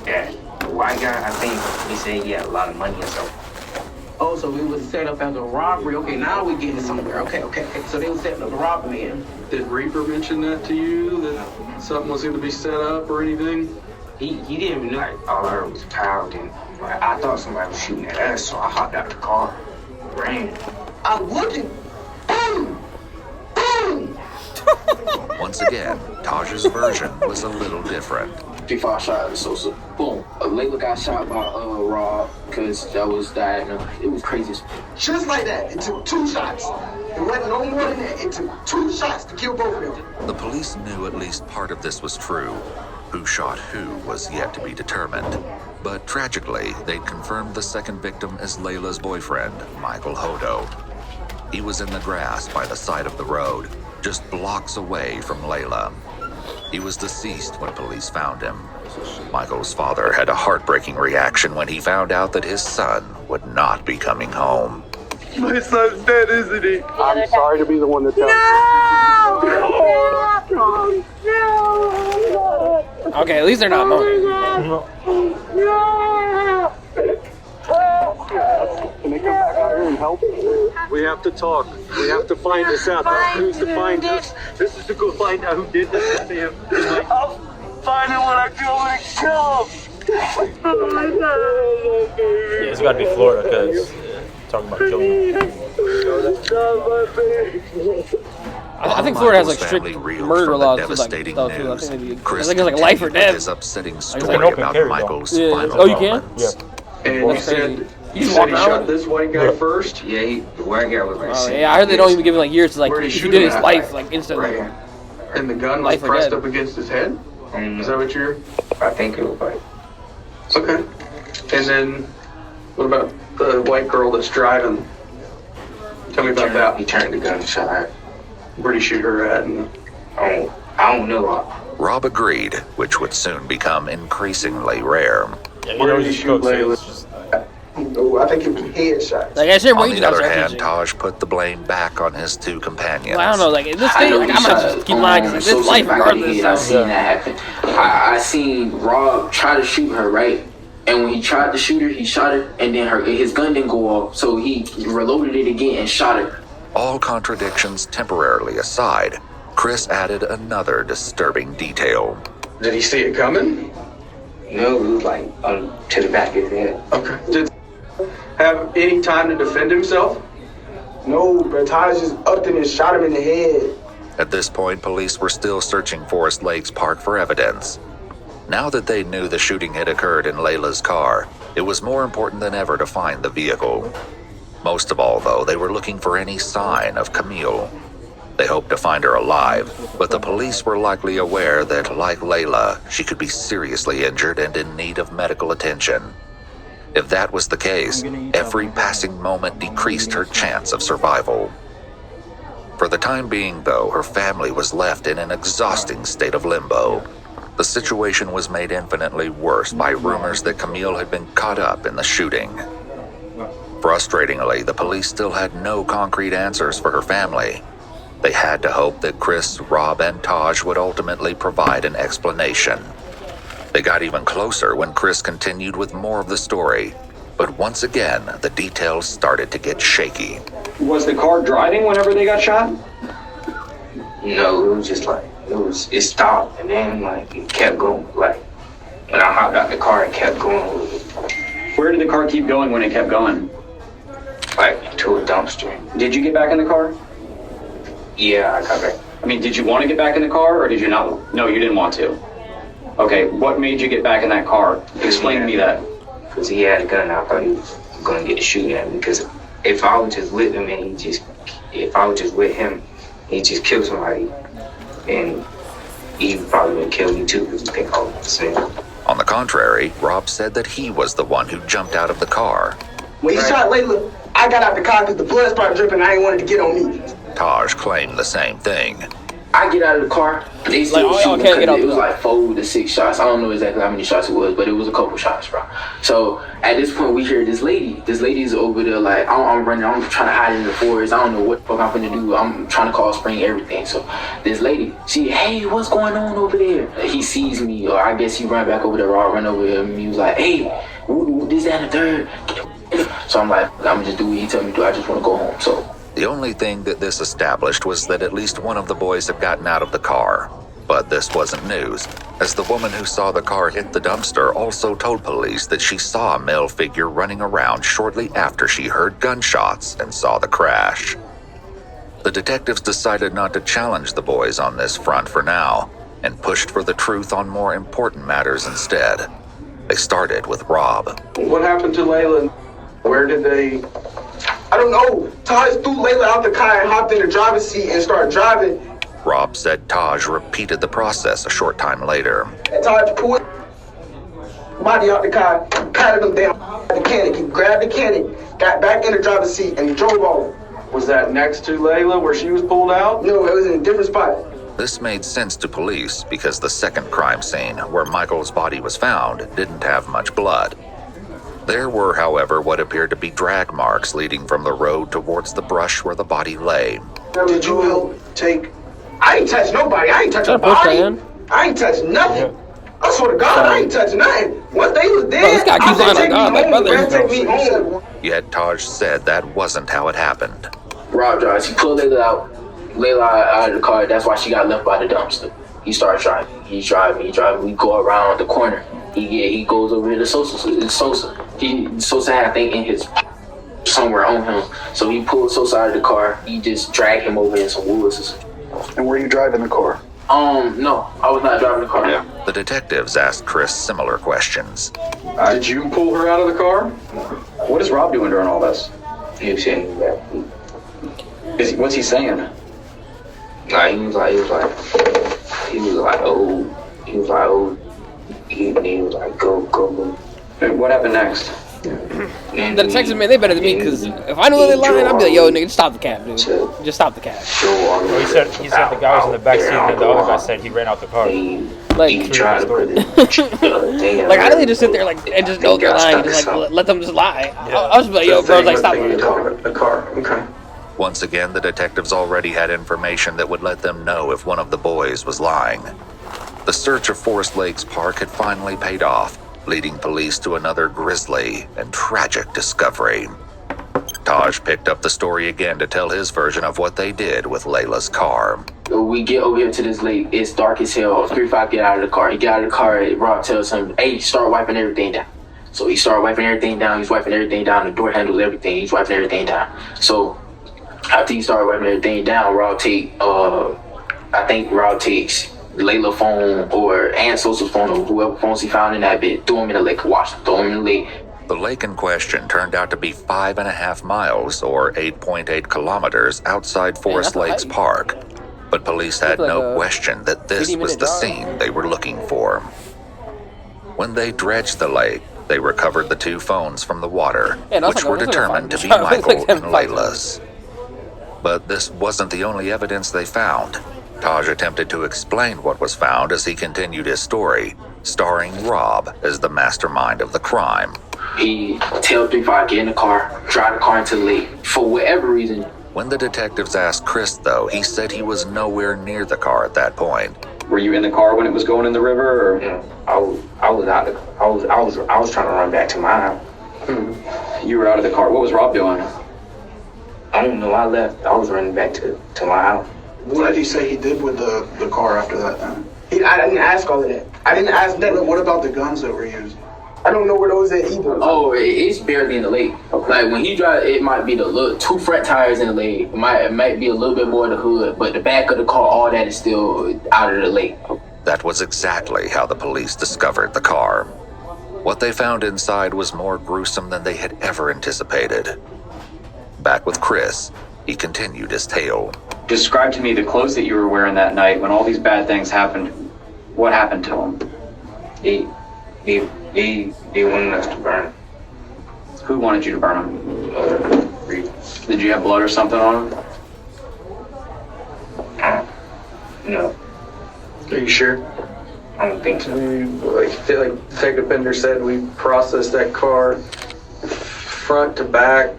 that the white guy, I think he said he had a lot of money and stuff. Oh, so it was set up as a robbery. Okay, now we're getting somewhere. Okay. So they were setting up a robbery in. Did Reaper mention that to you, that something was going to be set up or anything? He didn't even know. Like, all I heard was pound, and like, I thought somebody was shooting at us, so I hopped out the car, ran. I'm looking. Boom! Boom! Once again, Taj's version was a little different. 3-5 shot at Sosa. Boom. Layla got shot by Rob, because that was that. It was crazy. Just like that, it took 2 shots. It wasn't no more than that. It took 2 shots to kill both of them. The police knew at least part of this was true. Who shot who was yet to be determined. But tragically, they'd confirmed the second victim as Layla's boyfriend, Michael Hodo. He was in the grass by the side of the road, just blocks away from Layla. He was deceased when police found him. Michael's father had a heartbreaking reaction when he found out that his son would not be coming home. My son's dead, isn't he? I'm sorry to be the one to tell you. Okay, at least they're not moaning. Can they come back out here and help? We have to talk. We have to find this out. Who's to find us? This is to go find out who did this to him. I'll find him when I go and kill him. Yeah, it's got to be Florida because talking about killing him. I think Florida has like strict murder laws too, like, though, too. I think it's like life or death. His upsetting story like an open about carry, Michael's yeah. final Oh, you can? moments. Yeah. And you said he shot this white guy first? Yeah, the white guy was like, Oh, yeah, I heard they don't even give him like years to like Where'd he if shoot you did him his at? life like instantly. Right. And the gun was Life or pressed dead. up against his head? Is that what you're... I think it was like, Okay. And then, what about the white girl that's driving? Tell me about that. he turned the gun and shot her. Where'd he shoot her at? And I don't know. Rob agreed, which would soon become increasingly rare. Yeah, where did he shoot Layla? Oh, I think it was headshots. Like I said, On the other hand, Taj put the blame back on his 2 companions. Well, I don't know, like in this thing, like I'm gonna just keep mine because this life regardless. I seen that happen. I seen Rob try to shoot her, right? And when he tried to shoot her, he shot her, and then his gun didn't go off, so he reloaded it again and shot her. All contradictions temporarily aside, Chris added another disturbing detail. Did he see it coming? No, it was like to the back of his head. Okay. Did he have any time to defend himself? No, but Taj just upped him and shot him in the head. At this point, police were still searching Forest Lakes Park for evidence. Now that they knew the shooting had occurred in Layla's car, it was more important than ever to find the vehicle. Most of all, though, they were looking for any sign of Camille. They hoped to find her alive, but the police were likely aware that, like Layla, she could be seriously injured and in need of medical attention. If that was the case, every passing moment decreased her chance of survival. For the time being, though, her family was left in an exhausting state of limbo. The situation was made infinitely worse by rumors that Camille had been caught up in the shooting. Frustratingly, the police still had no concrete answers for her family. They had to hope that Chris, Rob, and Taj would ultimately provide an explanation. They got even closer when Chris continued with more of the story, but once again, the details started to get shaky. Was the car driving whenever they got shot? No, it was just like, it stopped, and then like it kept going, like, when I hopped out the car, it kept going. Where did the car keep going when it kept going? Like, to a dumpster. Did you get back in the car? Yeah, I got back. I mean, did you want to get back in the car, or did you not? No, you didn't want to. Okay, what made you get back in that car? Explain to me that. Because he had a gun, I thought he was going to get to shoot at me, because if I was just with him and if I was just with him, he just killed somebody, and he probably would kill me too, because he think I was the same. On the contrary, Rob said that he was the one who jumped out of the car. When he shot Layla, I got out the car because the blood started dripping. I ain't wanted to get on me. Taj claimed the same thing. I get out of the car, they still shooting, it was like 4 to 6 shots. I don't know exactly how many shots it was, but it was a couple shots, bro. So at this point, we hear this lady. This lady's over there like, I'm running, I'm trying to hide in the forest. I don't know what the fuck I'm gonna do. I'm trying to call spring everything. So this lady, hey, what's going on over there? He sees me, or I guess he ran back over there, or I run over there, and he was like, hey, this, that, and the third. So I'm like, I'm just do what he tell me to do. I just want to go home. So the only thing that this established was that at least one of the boys had gotten out of the car. But this wasn't news, as the woman who saw the car hit the dumpster also told police that she saw a male figure running around shortly after she heard gunshots and saw the crash. The detectives decided not to challenge the boys on this front for now, and pushed for the truth on more important matters instead. They started with Rob. What happened to Layla? Where did they... I don't know. Taj threw Layla out the car and hopped in the driver's seat and started driving. Rob said Taj repeated the process a short time later. Taj pulled body out the car, patted him down. The cannon. He grabbed the cannon, got back in the driver's seat, and drove off. Was that next to Layla where she was pulled out? No, it was in a different spot. This made sense to police because the second crime scene, where Michael's body was found, didn't have much blood. There were, however, what appeared to be drag marks leading from the road towards the brush where the body lay. Did you help take... I ain't touched nobody. I ain't touched a body. I ain't touched nothing. I swear to God, I ain't touched nothing. Once they was dead, this guy keeps I on said, God, like brother. take me home. Yet Taj said that wasn't how it happened. Rob drives. He pulled Layla out of the car. That's why she got left by the dumpster. He starts driving. He's driving. We go around the corner. He goes over to Sosa. Sosa had, I think, in his somewhere on him. So he pulled Sosa out of the car. He just dragged him over in some woods. And were you driving the car? No, I was not driving the car. Yeah. The detectives asked Chris similar questions. Did you pull her out of the car? What is Rob doing during all this? He was saying that. What's he saying? He was like, oh, go. And what happened next? The detectives, man, they better than me, because if I knew they lying, I'd be like, yo, nigga, just stop the cab, dude. Just stop the cab. Well, he said the guy was in the back seat, and the other guy said he ran out the car. Like, like, how do they just sit there, like, and just know they're lying, just, like, let them just lie? I was like, yo, bro, like, stop lying. The car, okay. Once again, the detectives already had information that would let them know if one of the boys was lying. The search of Forest Lakes Park had finally paid off, leading police to another grisly and tragic discovery. Taj picked up the story again to tell his version of what they did with Layla's car. We get over here to this lake. It's dark as hell. 3-5 get out of the car. He get out of the car. Rob tells him, hey, start wiping everything down. So he started wiping everything down. He's wiping everything down. The door handles everything. He's wiping everything down. So after he started wiping everything down, Rob takes Layla's phone and Sosa's phone or whoever phones he found in that bit, threw him in the lake, wash him, throw him in the lake. The lake in question turned out to be 5.5 miles or 8.8 kilometers outside Forest Lakes Park. But police had no question that this was the scene they were looking for. When they dredged the lake, they recovered the 2 phones from the water, which were determined to be Michael and Layla's. But this wasn't the only evidence they found. Taj attempted to explain what was found as he continued his story, starring Rob as the mastermind of the crime. He tell 3-5 get in the car, drive the car into the lake, for whatever reason. When the detectives asked Chris, though, he said he was nowhere near the car at that point. Were you in the car when it was going in the river? Or? Yeah, I was trying to run back to my house. You were out of the car. What was Rob doing? I don't know. I left. I was running back to my house. What did he say he did with the car after that then? I didn't ask all of that. I didn't ask that. What about the guns that were used? I don't know where those at either. Oh, it's barely in the lake. Like when he drives, it might be the 2 front tires in the lake. It might be a little bit more in the hood, but the back of the car, all that is still out of the lake. That was exactly how the police discovered the car. What they found inside was more gruesome than they had ever anticipated. Back with Chris, he continued his tale. Describe to me the clothes that you were wearing that night when all these bad things happened. What happened to him? He wanted us to burn. Who wanted you to burn him? Did you have blood or something on him? No. Are you sure? I don't think so. Like Detective Bender said, we processed that car front to back,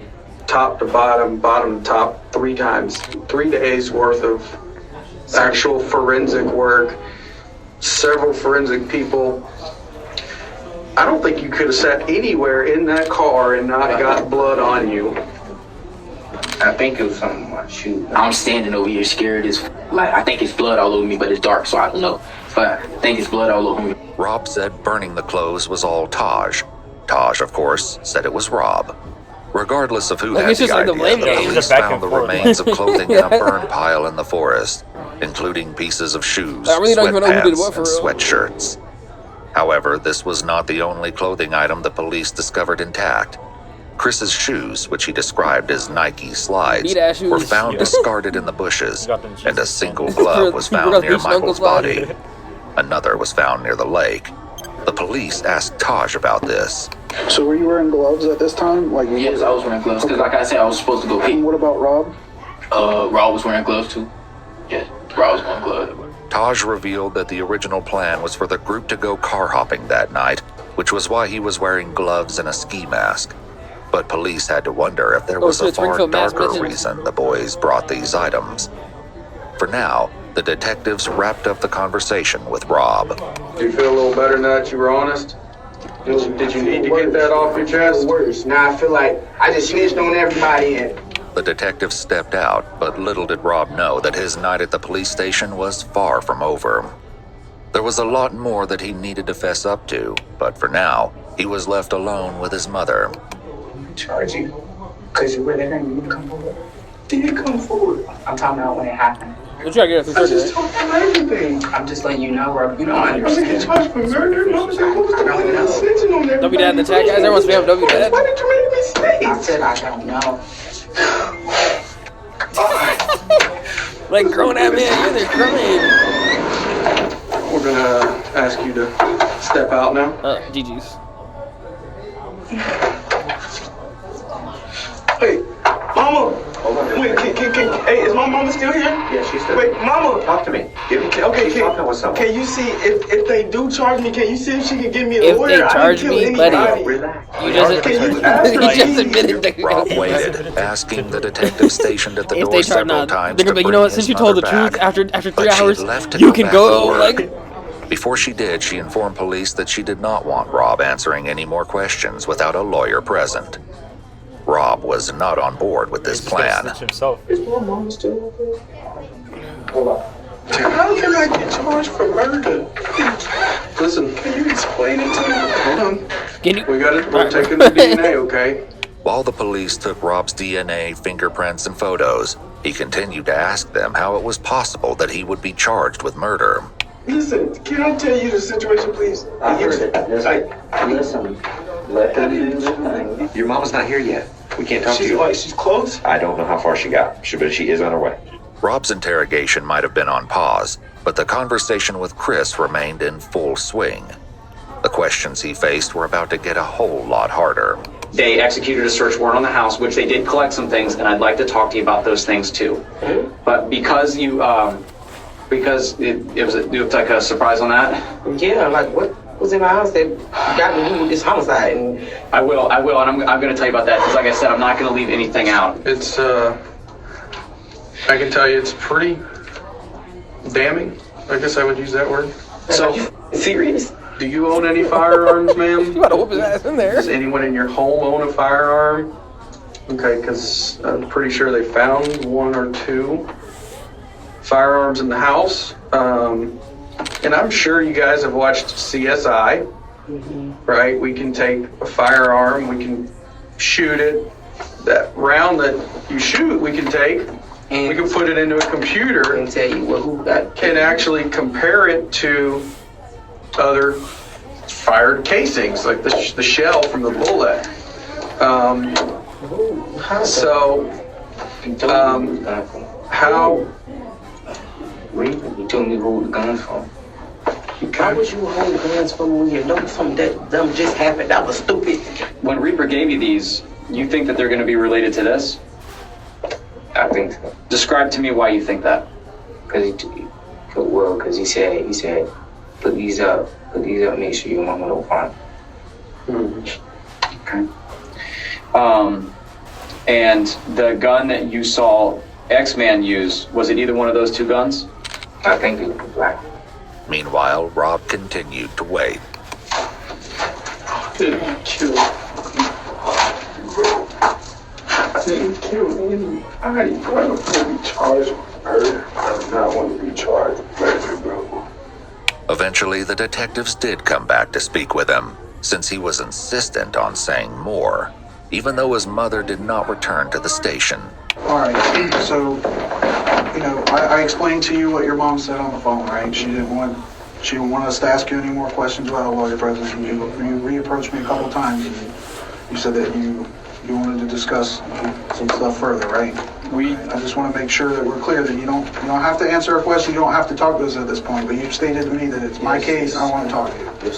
top to bottom, bottom to top 3 times. 3 days worth of actual forensic work, several forensic people. I don't think you could have sat anywhere in that car and not got blood on you. I think it was something on my shoe. I'm standing over here scared as like I think it's blood all over me, but it's dark, so I don't know. But I think it's blood all over me. Rob said burning the clothes was all Taj. Taj, of course, said it was Rob. Regardless of who had the idea, the police found the remains of clothing in a burn pile in the forest, including pieces of shoes, sweatpants, and sweatshirts. However, this was not the only clothing item the police discovered intact. Chris's shoes, which he described as Nike slides, were found discarded in the bushes, and a single glove was found near Michael's body. Another was found near the lake. The police asked Taj about this. So were you wearing gloves at this time? Yes, I was wearing gloves, because like I said, I was supposed to go pee. And what about Rob? Rob was wearing gloves too. Yes, Rob was wearing gloves. Taj revealed that the original plan was for the group to go car hopping that night, which was why he was wearing gloves and a ski mask. But police had to wonder if there was a far darker reason the boys brought these items. For now, the detectives wrapped up the conversation with Rob. Do you feel a little better now that you were honest? Did you need to get that off your chest? Worse. Now I feel like I just snitched on everybody and The detective stepped out, but little did Rob know that his night at the police station was far from over. There was a lot more that he needed to fess up to, but for now, he was left alone with his mother. Charge you? Because you were there and you didn't come forward. Did you come forward? I'm talking about when it happened. What you gotta get I just told them everything. I'm just letting you know, Rob. You don't understand. I'm charged for murder. What was the snitching on everybody? W-Dad in the chat, guys. Everyone's spam W-Dad. Why did you make me stay? I said I don't know. Like grown at man, you're there crying. We're gonna ask you to step out now. GG's. Hey, Mama. Wait, hey, is my mama still here? Yeah, she's still. Wait, Mama. Talk to me. Can you see if they do charge me? Can you see if she can give me a If lawyer? they charge me, buddy, you just admitted that Rob waited, asking the detective stationed at the door several times they're gonna be, you know what? Since you told the truth, after 3 hours, left to you go can back go. to Like, work. Before she did, she informed police that she did not want Rob answering any more questions without a lawyer present. Rob was not on board with this plan. Is my mom still okay? Hold on. How can I get charged for murder? Listen. Can you explain it to me? Hold on. We're taking the DNA, okay? While the police took Rob's DNA, fingerprints, and photos, he continued to ask them how it was possible that he would be charged with murder. Listen, can I tell you the situation, please? I heard it. Listen. Let her do this thing. Your mama's not here yet. We can't talk to you. She's close? I don't know how far she got, but she is on her way. Rob's interrogation might have been on pause, but the conversation with Chris remained in full swing. The questions he faced were about to get a whole lot harder. They executed a search warrant on the house, which they did collect some things, and I'd like to talk to you about those things too. But because you, because it looked like a surprise on that. Yeah, like what was in my house that got me with this homicide? And I will, and I'm going to tell you about that because, like I said, I'm not going to leave anything out. It's I can tell you it's pretty damning. I guess I would use that word. So, are you serious? Do you own any firearms, ma'am? You gotta whoop his ass in there. Does anyone in your home own a firearm? Okay, because I'm pretty sure they found 1 or 2 firearms in the house. And I'm sure you guys have watched CSI, right? We can take a firearm, we can shoot it. That round that you shoot, we can take, and we can put it into a computer and tell you who got and actually compare it to other fired casings, like the shell from the bullet. How? You told me who the guns from. Why would you hold guns from when you know something that dumb just happened? That was stupid. When Reaper gave you these, you think that they're going to be related to this? I think so. Describe to me why you think that. Because he said, put these up, make sure your mama don't find them. Okay. And the gun that you saw X-Man use, was it either one of those 2 guns? I think it was black. Meanwhile, Rob continued to wait. Didn't kill anybody. I don't want to be charged with murder. I do not want to be charged with murder, bro. Eventually, the detectives did come back to speak with him, since he was insistent on saying more, even though his mother did not return to the station. All right, so, I explained to you what your mom said on the phone, right? She didn't want She didn't want us to ask you any more questions about a lawyer presence. You re-approached me a couple times, and you said that you wanted to discuss some stuff further, right? I just want to make sure that we're clear that you don't have to answer a question. You don't have to talk to us at this point. But you've stated to me that it's my case. I want to talk to you.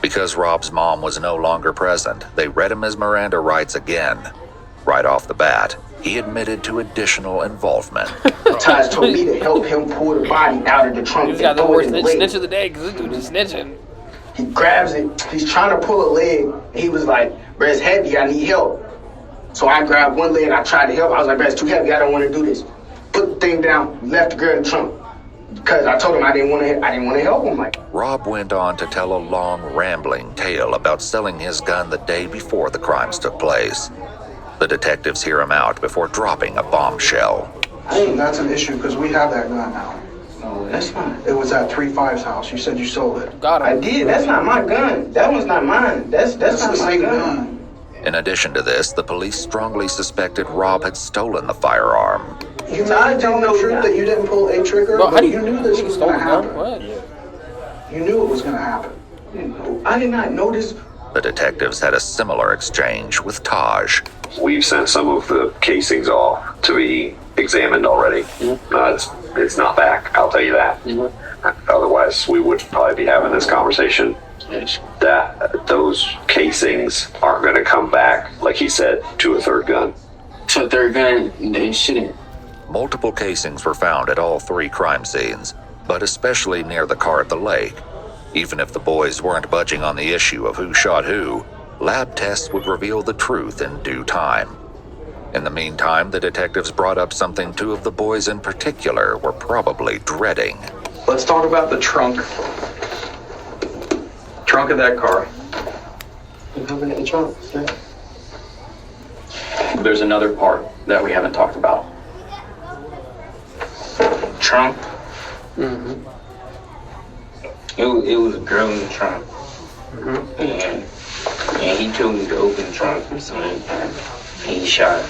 Because Rob's mom was no longer present, they read him his Miranda rights again. Right off the bat, he admitted to additional involvement. Taj told me to help him pull the body out of the trunk. He's got the worst snitch of the day because this dude is snitching. He grabs it. He's trying to pull a leg. He was like, "Bro, it's heavy. I need help." So I grabbed one leg and I tried to help. I was like, "Bro, it's too heavy. I don't want to do this." Put the thing down. Left the girl in the trunk. Because I told him I didn't want to help him. Like, Rob went on to tell a long, rambling tale about selling his gun the day before the crimes took place. The detectives hear him out before dropping a bombshell. That's an issue because we have that gun now. No, that's not. It was at 3-5's house. You said you sold it. I did. That's not my gun. That one's not mine. That's not my gun. In addition to this, the police strongly suspected Rob had stolen the firearm. You not telling the truth that you didn't pull a trigger, but you knew this was going to happen. What? You knew it was going to happen. I did not know this. The detectives had a similar exchange with Taj. We've sent some of the casings off to be examined already. It's not back, I'll tell you that. Otherwise, we would probably be having this conversation. That those casings aren't going to come back, like he said, to a third gun. To a third gun, they shouldn't. Multiple casings were found at all 3 crime scenes, but especially near the car at the lake. Even if the boys weren't budging on the issue of who shot who, lab tests would reveal the truth in due time. In the meantime, the detectives brought up something 2 of the boys in particular were probably dreading. Let's talk about the trunk. Trunk of that car. In the trunk. There's another part that we haven't talked about. Trunk? Mm-hmm. It was a girl in the trunk. And he told me to open the trunk and he shot her.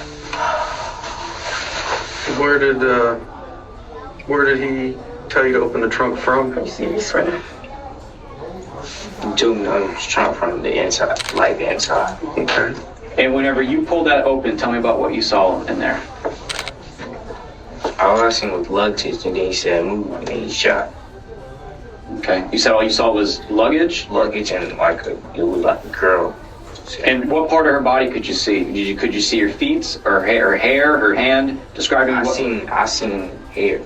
Where did he tell you to open the trunk from? You see me sweating? He told me to open the trunk from the inside, like the inside. Okay. And whenever you pulled that open, tell me about what you saw in there. All I seen was luggage, and then he said move, and then he shot. Okay. You said all you saw was luggage? Luggage and it was like a girl. And what part of her body could you see? Could you see her feet, or hair, her hand? Describing I seen hair.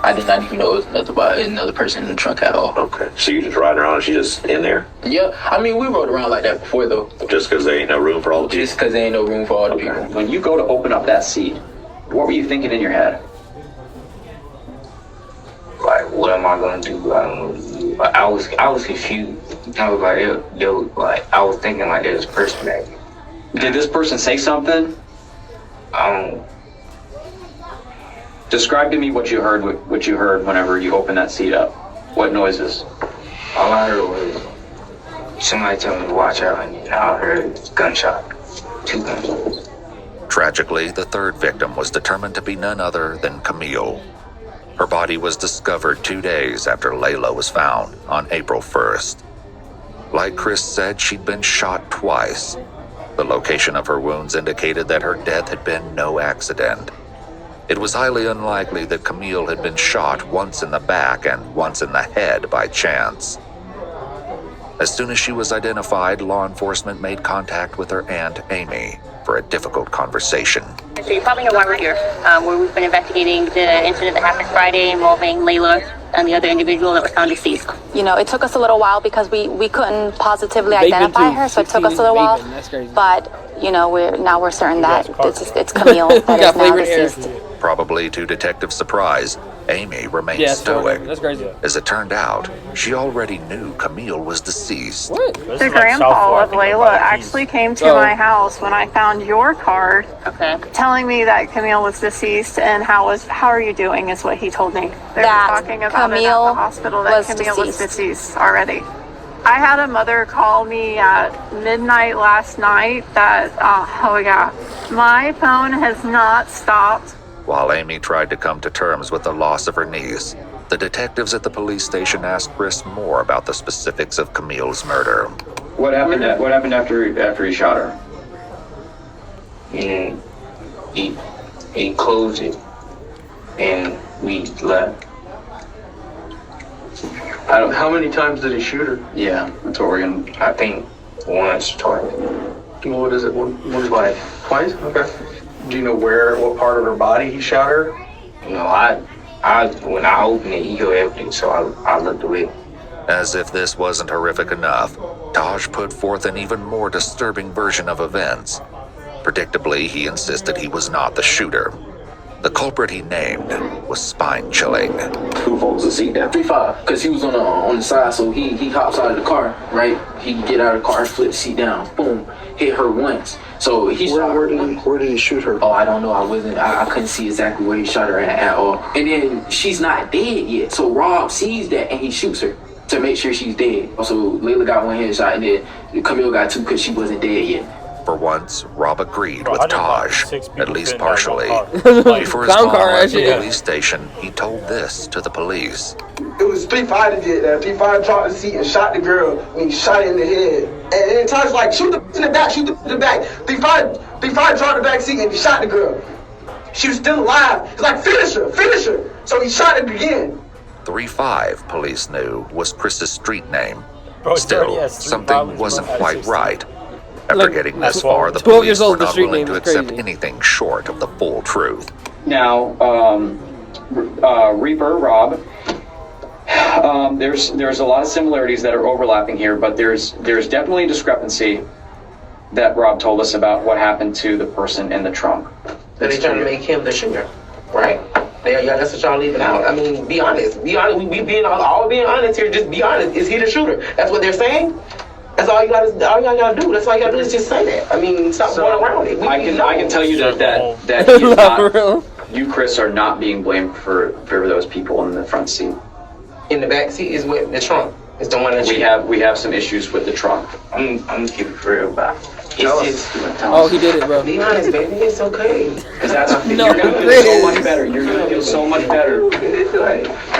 I did not even know it was another person in the trunk at all. Okay. So you just riding around and she's just in there? Yeah. I mean, we rode around like that before, though. Just because there ain't no room for all the people? Just because there ain't no room for all the people. When you go to open up that seat, what were you thinking in your head? Like, what am I gonna do? I don't know. Like, I was confused. I was like, I was thinking like there's a person back here. Did this person say something? Describe to me what you heard whenever you opened that seat up. What noises? All I heard was somebody tell me to watch out, and then I heard gunshot. 2 gunshots. Tragically, the 3rd victim was determined to be none other than Camille. Her body was discovered 2 days after Layla was found on April 1st. Like Chris said, she'd been shot twice. The location of her wounds indicated that her death had been no accident. It was highly unlikely that Camille had been shot once in the back and once in the head by chance. As soon as she was identified, law enforcement made contact with her aunt, Amy, for a difficult conversation. So you probably know why we're here, where we've been investigating the incident that happened Friday involving Layla and the other individual that was found deceased. You know, it took us a little while because we couldn't positively identify her, so it took us a little while. But, you know, we're certain that it's Camille that is now deceased. Probably to detective surprise, Amy remained stoic. That's crazy. As it turned out, she already knew Camille was deceased. What? The grandpa of Layla actually came to my house when I found your card, telling me that Camille was deceased, and how are you doing is what he told me. They were talking about it at the hospital that Camille was deceased already. I had a mother call me at midnight last night that, my phone has not stopped. While Amy tried to come to terms with the loss of her niece, the detectives at the police station asked Chris more about the specifics of Camille's murder. What happened after he shot her? And he closed it, and we left. How many times did he shoot her? Yeah, that's what we're gonna. I think once, twice. What is it? One twice. Twice? Okay. Do you know what part of her body he shot her? No, when I opened it, he heard everything, so I looked away. As if this wasn't horrific enough, Taj put forth an even more disturbing version of events. Predictably, he insisted he was not the shooter. The culprit he named was spine-chilling. Who folds the seat down? 3-5, because he was on the side, so he hops out of the car, right? He can get out of the car, flip the seat down, boom, hit her once. So he shot her. Where did he shoot her? Oh, I don't know. I couldn't see exactly where he shot her at all. And then she's not dead yet, so Rob sees that and he shoots her to make sure she's dead. So Layla got one headshot and then Camille got two because she wasn't dead yet. For once, Rob agreed with Taj, at least partially. Like, Before his mom left the police station, he told this to the police. It was 3-5 that did that. 3-5 dropped the seat and shot the girl when he shot her in the head. And then Taj like, shoot the in the back, shoot the in the back. 3-5 dropped the back seat and he shot the girl. She was still alive. He's like, finish her. So he shot it again. 3-5, police knew, was Chris's street name. Still, something wasn't quite right. After getting this far, the police were not willing to accept anything short of the full truth. Now, Reaper, Rob, there's a lot of similarities that are overlapping here, but there's definitely a discrepancy that Rob told us about what happened to the person in the trunk. So they're trying to make him the shooter, right? Yeah, that's what y'all leaving out. I mean, be honest. We being all being honest here. Just be honest. Is he the shooter? That's what they're saying. That's all you gotta do. That's all you gotta do is just say that. I mean, stop going around it. I can tell you that he is not, you, Chris, are not being blamed for those people in the front seat. In the back seat is with the trunk. It's the one that we have some issues with the trunk. I'm gonna keep it for real, but he did it, bro. Be honest, baby. It's okay. You're gonna feel so much better. You're gonna feel so much better.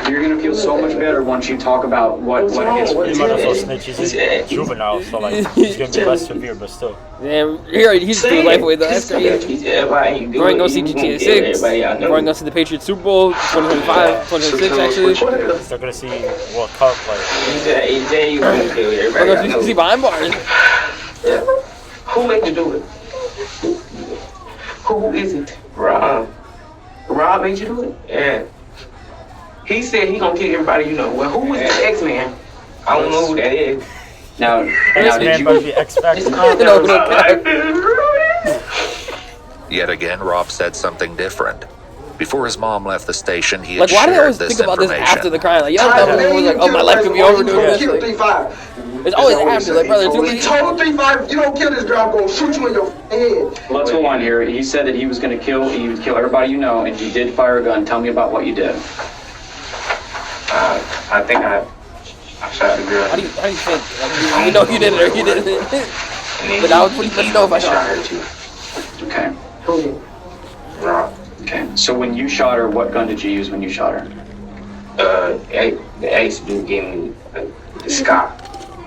You're gonna feel so much better once you talk about what his. He might as well snitch. He's a juvenile, so like he's gonna be less severe, but still. Yeah, he's doing life away though. That's crazy. We're going to go see GTA 6. We're going to go see the Patriots Super Bowl 2025, 2026 actually. They're gonna see World Cup like. We're going to see behind bars. Who made you do it? Who is it? Rob. Rob made you do it? Yeah. He said he gonna kill everybody you know. Well, who is this X-Man? I don't know who that is. Now did you... Be X-Factor. Yet again, Rob said something different. Before his mom left the station, he had why do I shared always this think about this information. after the crime? Like, y'all never was like, oh, my life could be over doing this. It's always after, like, brother. He told 3-5, you don't kill this girl, I'm gonna shoot you in your head. Let's go on here. He said that he was gonna kill everybody you know, and he did fire a gun. Tell me about what you did. I think I shot the girl. How do you think? Like, you know you did it or you didn't. But I would pretty much know if I shot her too. Okay. Who? Rob. Okay. So when you shot her, what gun did you use when you shot her? The ace dude gave me the Scott.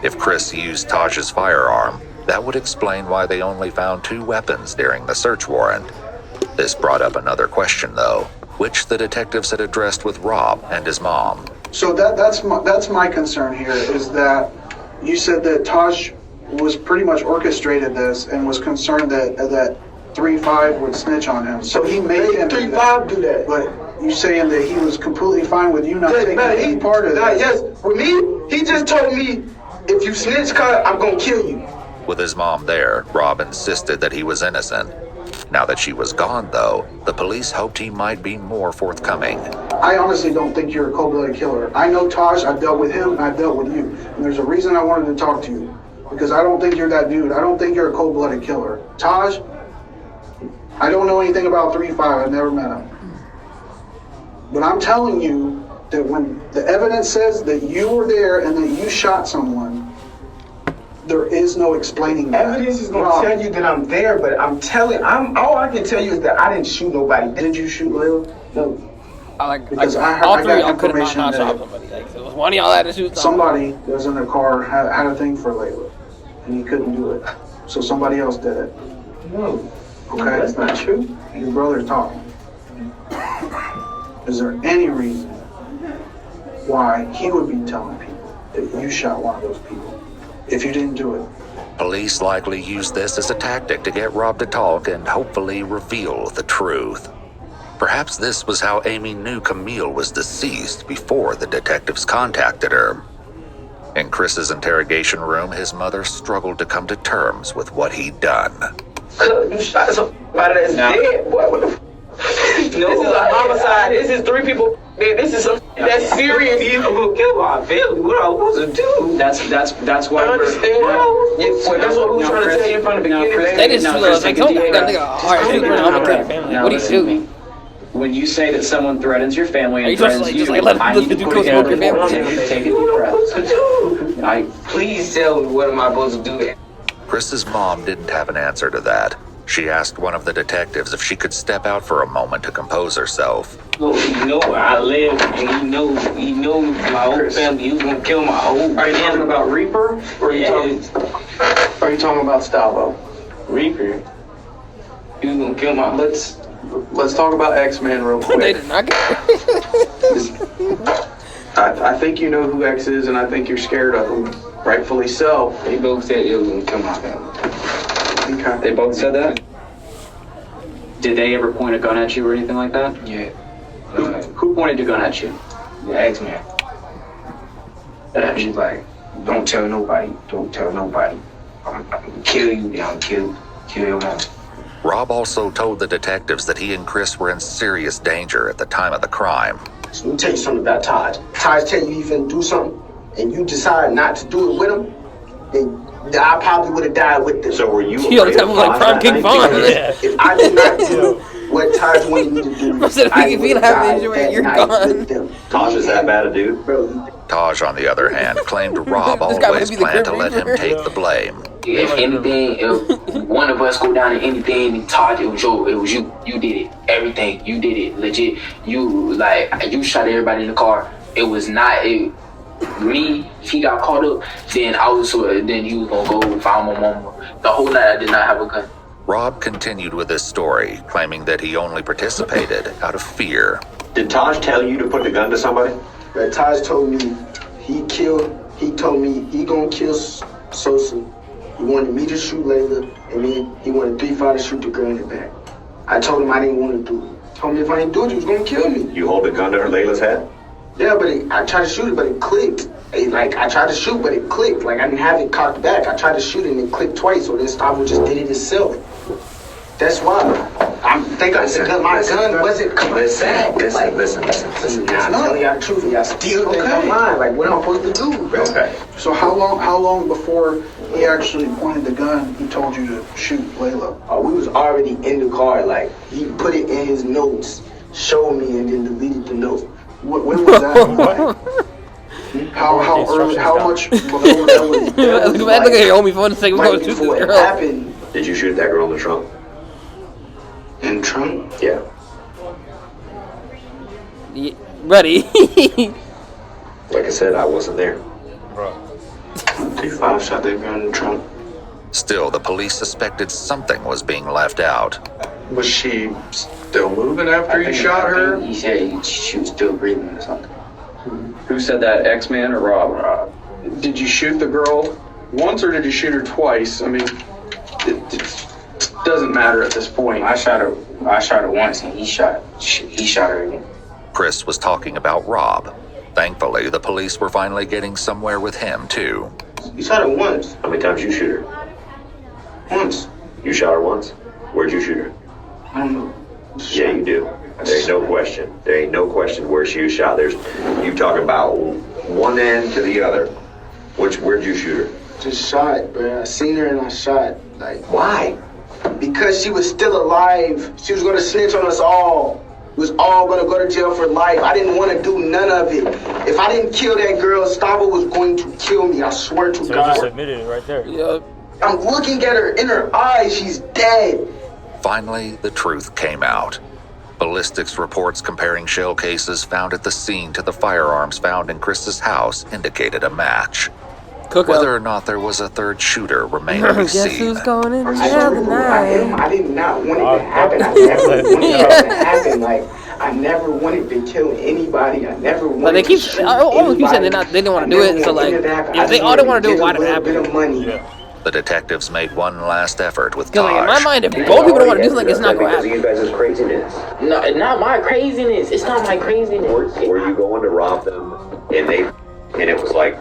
If Chris used Taj's firearm, that would explain why they only found 2 weapons during the search warrant. This brought up another question, though, which the detectives had addressed with Rob and his mom. So that's my concern here, is that you said that Taj was pretty much orchestrated this and was concerned that 3-5 would snitch on him. So he made him 3-5 do that. But you saying that he was completely fine with you not taking any part of that? Yes, with me, he just told me, if you snitch, I'm gonna kill you. With his mom there, Rob insisted that he was innocent. Now that she was gone, though, the police hoped he might be more forthcoming. I honestly don't think you're a cold-blooded killer. I know Taj, I've dealt with him, and I've dealt with you. And there's a reason I wanted to talk to you. Because I don't think you're that dude. I don't think you're a cold-blooded killer. Taj, I don't know anything about 3-5. I've never met him. But I'm telling you that when the evidence says that you were there and that you shot someone, there is no explaining that. Evidence is gonna tell you that I'm there, but all I can tell you is that I didn't shoot nobody. Did you shoot Layla? No. Because I all three of got y'all could have information not shot that somebody. Like, so one of y'all had to shoot somebody that was in their car had a thing for Layla, and he couldn't do it. So somebody else did it. No. Okay? That's not true. Your brother's talking. Is there any reason why he would be telling people that you shot one of those people if you didn't do it? Police likely used this as a tactic to get Rob to talk and hopefully reveal the truth. Perhaps this was how Amy knew Camille was deceased before the detectives contacted her. In Chris's interrogation room, his mother struggled to come to terms with what he'd done. You shot somebody that's dead, boy. What the This is a homicide. This is 3 people. This is that's serious. You gonna kill my family. What am I supposed to do? That's why I understand. That's what we were trying to tell you from the beginning. That is true. Like, don't that nigga. All right, shoot, I'm gonna kill your family. What do you do? When you say that someone threatens your family and you just threatens like, you, let I need to put smoke your family? take a deep breath. Please tell me what am I supposed to do? Chris's mom didn't have an answer to that. She asked one of the detectives if she could step out for a moment to compose herself. Well, you know where I live, and you know my whole family. You gonna kill my whole. Are you talking about Reaper, or are you talking about Stalvo? Reaper. You gonna kill my. Let's talk about X-Men real quick. They did not get I think you know who X is, and I think you're scared of him. Rightfully so. They both said it was gonna kill my family. Okay. They both said that? Did they ever point a gun at you or anything like that? Yeah. Who pointed a gun at you? The X-Men. She's like, don't tell nobody. Don't tell nobody. I'm gonna kill you. I'm kill your mom. Rob also told the detectives that he and Chris were in serious danger at the time of the crime. Let me tell you something about Taj. Taj tell you he's finna do something, and you decide not to do it with him, then I probably would have died with them. So were you afraid of like Prime King Vaughn? If I did not do what Taj wanted me to do, I would have died that night with them. Taj is that bad a dude? Bro. Taj, on the other hand, claimed Rob always planned to let him take the blame. If anything, if one of us go down to anything and Todd, it was you. You did it. Everything. You did it. Legit. You shot everybody in the car. It was not me. If he got caught up, then then you was gonna go find my mama. The whole night I did not have a gun. Rob continued with his story, claiming that he only participated out of fear. Did Taj tell you to put the gun to somebody? Taj told me he told me he gonna kill Sosa. He wanted me to shoot Layla, and then he wanted 3-5 to shoot the girl in the back. I told him I didn't want to do it. Told me if I didn't do it, he was gonna kill me. You hold the gun to Layla's head? Yeah, but I tried to shoot it, but it clicked. I tried to shoot, but it clicked. Like, I didn't have it cocked back. I tried to shoot it, and it clicked twice, so then Stavo just did it himself. That's why. I think my gun wasn't coming back. Listen. I'm telling y'all the truth, and y'all still think I'm lying. Like, what am I supposed to do, bro? Okay. So how long before he actually pointed the gun, he told you to shoot Layla? We was already in the car. Like, he put it in his notes, showed me, and then deleted the note. When was that? Like, how early? How much before that was? Look at your homie phone and say we're going to shoot this girl. Happened. Did you shoot that girl in the trunk? In the trunk? Yeah. Ready? Like I said, I wasn't there. Bro. 3-5 shot that girl in the trunk. Still, the police suspected something was being left out. Was she still moving after you shot her? He said she was still breathing or something. Who said that, X-Man or Rob? Did you shoot the girl once or did you shoot her twice? I mean, it doesn't matter at this point. I shot her once, and he shot her again. Chris was talking about Rob. Thankfully, the police were finally getting somewhere with him, too. You shot her once. How many times you shoot her? Once. You shot her once? Where'd you shoot her? I don't know. Yeah, you do. There ain't no question. There ain't no question where she was shot. You talking about one end to the other. Where'd you shoot her? Just shot, bro. I seen her and I shot. Like, why? Because she was still alive. She was gonna snitch on us all. We was all gonna go to jail for life. I didn't want to do none of it. If I didn't kill that girl, Stavo was going to kill me. I swear to God. So you just admitted it right there. Yeah. I'm looking at her in her eyes. She's dead. Finally, the truth came out. Ballistics reports comparing shell cases found at the scene to the firearms found in Chris's house indicated a match. Whether or not there was a third shooter remained to be Guess seen. who's going in I jail tonight? I did not want it to happen. I never wanted it to happen. Like, I never wanted to kill anybody. I never wanted But they keep, to shoot all keep saying anybody. they didn't want to do it. So like, if they all didn't want to do it, why did it happen? The detectives made one last effort with Because Taj. like in my mind, if both people don't want to do something, it's not going to happen. You guys' craziness. No, not my craziness. It's not my craziness. Were you going to rob them and it was like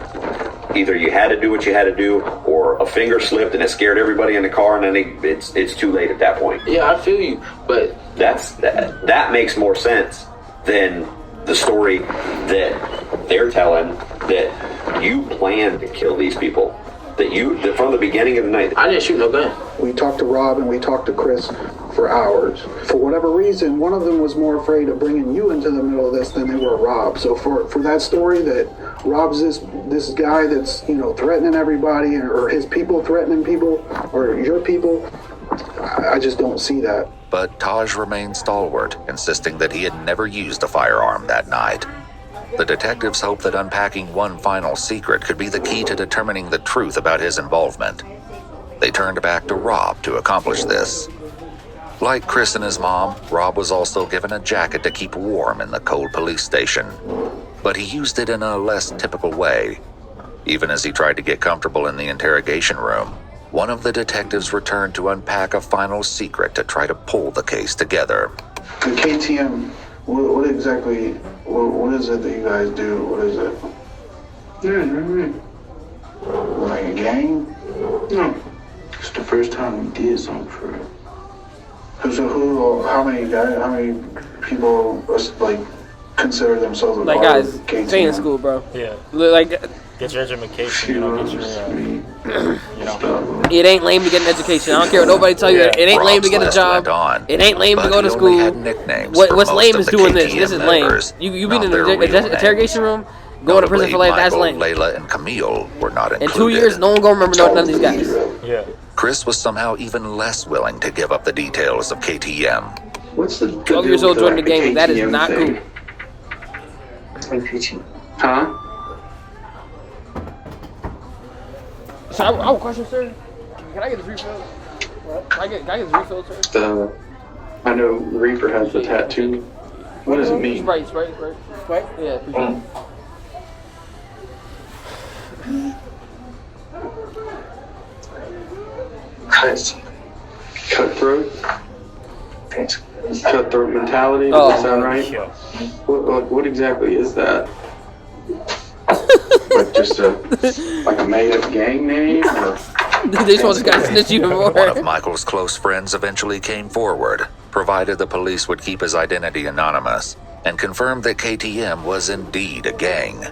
either you had to do what you had to do or a finger slipped and it scared everybody in the car and then it's too late at that point. Yeah, I feel you, but that makes more sense than the story that they're telling, that you planned to kill these people. That from the beginning of the night. I didn't shoot no gun. We talked to Rob and we talked to Chris for hours. For whatever reason, one of them was more afraid of bringing you into the middle of this than they were Rob. So for that story that Rob's this guy that's, threatening everybody, or his people threatening people, or your people, I just don't see that. But Taj remained stalwart, insisting that he had never used a firearm that night. The detectives hoped that unpacking one final secret could be the key to determining the truth about his involvement. They turned back to Rob to accomplish this. Like Chris and his mom, Rob was also given a jacket to keep warm in the cold police station. But he used it in a less typical way. Even as he tried to get comfortable in the interrogation room, one of the detectives returned to unpack a final secret to try to pull the case together. The KTM, what exactly, what is it that you guys do? What is it? Like a gang? No. It's the first time we did something for real. So how many people consider themselves a like part guys, of KTM? stay in school, bro. Yeah. Like, Get your education, get your, it ain't lame to get an education. I don't care what nobody tell you. It ain't lame to get a job. It ain't lame to go to school. What's lame is doing this. This is lame. You be in an interrogation room, going to prison for life. That's lame. Layla and Camille were not included. In 2 years, no one gonna remember none of these guys. Yeah. Chris was somehow even less willing to give up the details of KTM. What's the 12 years old joining the game, that is not cool. Huh? So I have a question, sir. Can I get this refilled? What? Can I get this refilled, sir? I know Reaper has the tattoo. What does it mean? Sprite? Yeah, appreciate it. Cutthroat? Cutthroat mentality, does that sound right? Yeah. What exactly is that? Like just a made-up gang name? Or? This one's got to snitch even more. One of Michael's close friends eventually came forward, provided the police would keep his identity anonymous, and confirmed that KTM was indeed a gang.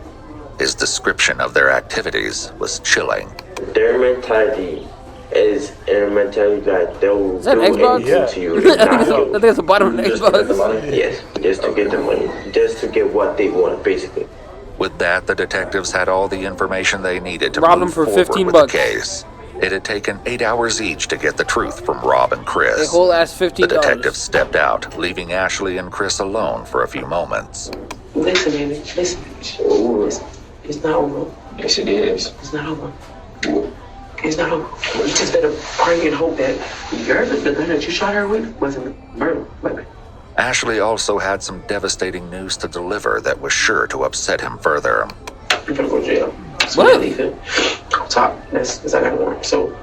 His description of their activities was chilling. Their mentality is a mentality that they'll do anything to you. I think it's the bottom of the Xbox. Yes, just to get the money, just to get what they want, basically. With that, the detectives had all the information they needed to rob move them for forward $15 with the case. It had taken 8 hours each to get the truth from Rob and Chris. A whole ass $15. The detectives stepped out, leaving Ashley and Chris alone for a few moments. Listen, baby. Listen. It's not over. Yes, it is. It's not over. It's not over. You just better pray and hope that the gun that you shot her with wasn't murder weapon. Ashley also had some devastating news to deliver that was sure to upset him further. You're gonna go to jail. What? On top. That's I got a warrant. So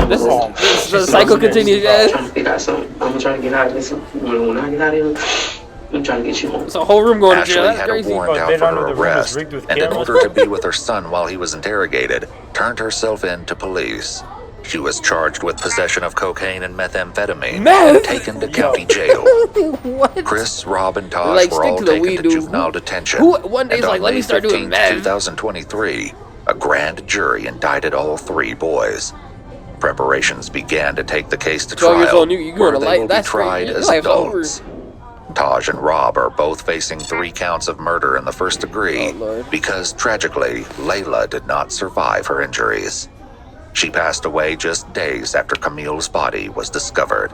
the cycle continues, guys. I'm gonna try to get out of this. When I get out of here, I'm trying to get you home. It's a whole room going to Ashley jail. That's had crazy. a warrant out for her arrest, and in order to be with her son while he was interrogated, turned herself in to police. She was charged with possession of cocaine and methamphetamine and taken to county jail. What? Chris, Rob, and Taj were all taken to juvenile detention. One day's and on like, let me May start doing 15th, meth. 2023, a grand jury indicted all 3 boys. Preparations began to take the case to 12 trial, years old, you where going to they life. will be That's tried crazy. as Life's over. adults. Taj and Rob are both facing 3 counts of murder in the first degree because, tragically, Layla did not survive her injuries. She passed away just days after Camille's body was discovered.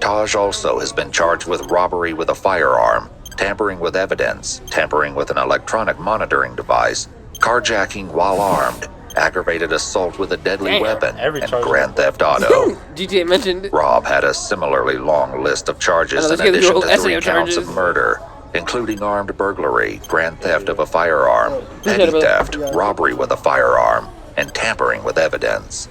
Taj also has been charged with robbery with a firearm, tampering with evidence, tampering with an electronic monitoring device, carjacking while armed, aggravated assault with a deadly weapon, and grand theft auto. GTA mentioned. Rob had a similarly long list of charges in addition to 3 counts of murder, including armed burglary, grand theft of a firearm, petty theft, robbery with a firearm, and tampering with evidence.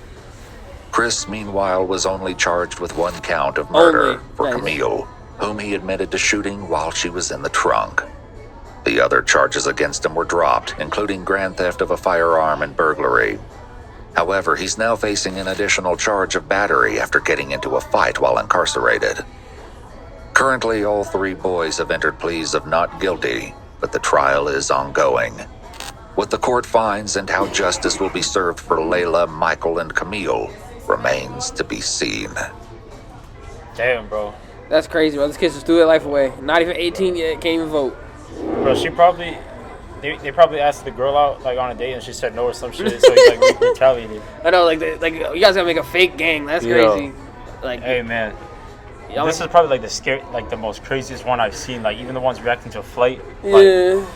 Chris, meanwhile, was only charged with 1 count of murder for Camille, whom he admitted to shooting while she was in the trunk. The other charges against him were dropped, including grand theft of a firearm and burglary. However, he's now facing an additional charge of battery after getting into a fight while incarcerated. Currently, all 3 boys have entered pleas of not guilty, but the trial is ongoing. What the court finds and how justice will be served for Layla, Michael, and Camille remains to be seen. Damn, bro. That's crazy, bro. This kid just threw their life away. Not even 18 yet, can't even vote. Bro, she probably... They probably asked the girl out like on a date and she said no or some shit, so he's like retaliated. I know, like you guys gotta make a fake gang. That's crazy. Like, hey man, this is probably like the most craziest one I've seen. Like even the ones reacting to a flight. Like,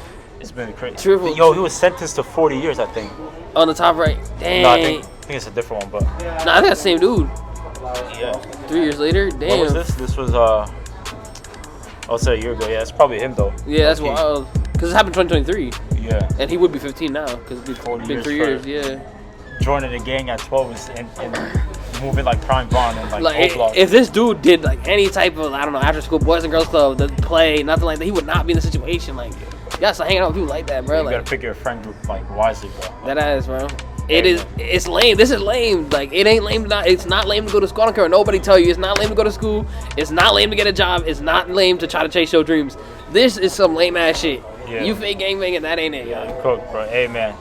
it's been crazy. Yo, he was sentenced to 40 years, I think. On the top right. Dang. No, I think it's a different one, but. Nah, I think that's the same dude. Yeah. 3 years later. Damn. What was this? This was I'll say a year ago. Yeah, it's probably him though. Yeah, that's wild. Because it happened 2023. Yeah. And he would be 15 now because it's been 3 years. Yeah. Joining the gang at 12 and moving like Prime Bond and like if this dude did like any type of, I don't know, after school Boys and Girls Club, the play, nothing like that, he would not be in the situation. Like, you gotta start hanging out with people like that, bro. You gotta pick your friend group like wisely, bro. That ass, bro. It's lame. This is lame. Like, it ain't lame. It's not lame to go to school. I don't care what nobody tell you. It's not lame to go to school. It's not lame to get a job. It's not lame to try to chase your dreams. This is some lame ass shit. Yeah. You fake gangbanging, that ain't it, yo. Cook, bro. Hey, man.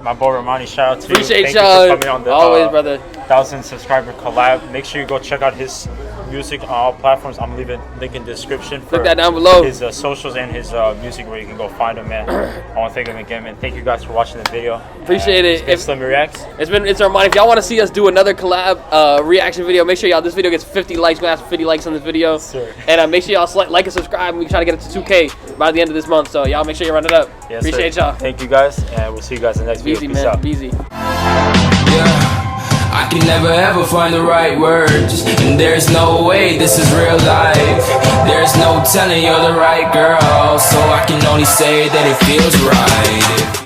My boy Romani, shout out to Appreciate you. y'all. Thank you for coming on the always, brother. 1,000 subscriber collab. Make sure you go check out his music on all platforms. I'm leaving a link in the description for Look that down below. His socials and his music where you can go find him, man. I want to thank him again, man. Thank you guys for watching the video. Appreciate it. It's Slim Reacts. It's Itzromani. If y'all want to see us do another collab reaction video, make sure y'all this video gets 50 likes. We're gonna have 50 likes on this video. Sir. And make sure y'all like and subscribe. We can try to get it to 2K by the end of this month. So y'all make sure you run it up. Yes, appreciate y'all. Thank you guys, and we'll see you guys in the next video. Easy, Peace man. out. Easy. Yeah, I can never ever find the right words, and there's no way this is real life. There's no telling you're the right girl, so I can only say that it feels right.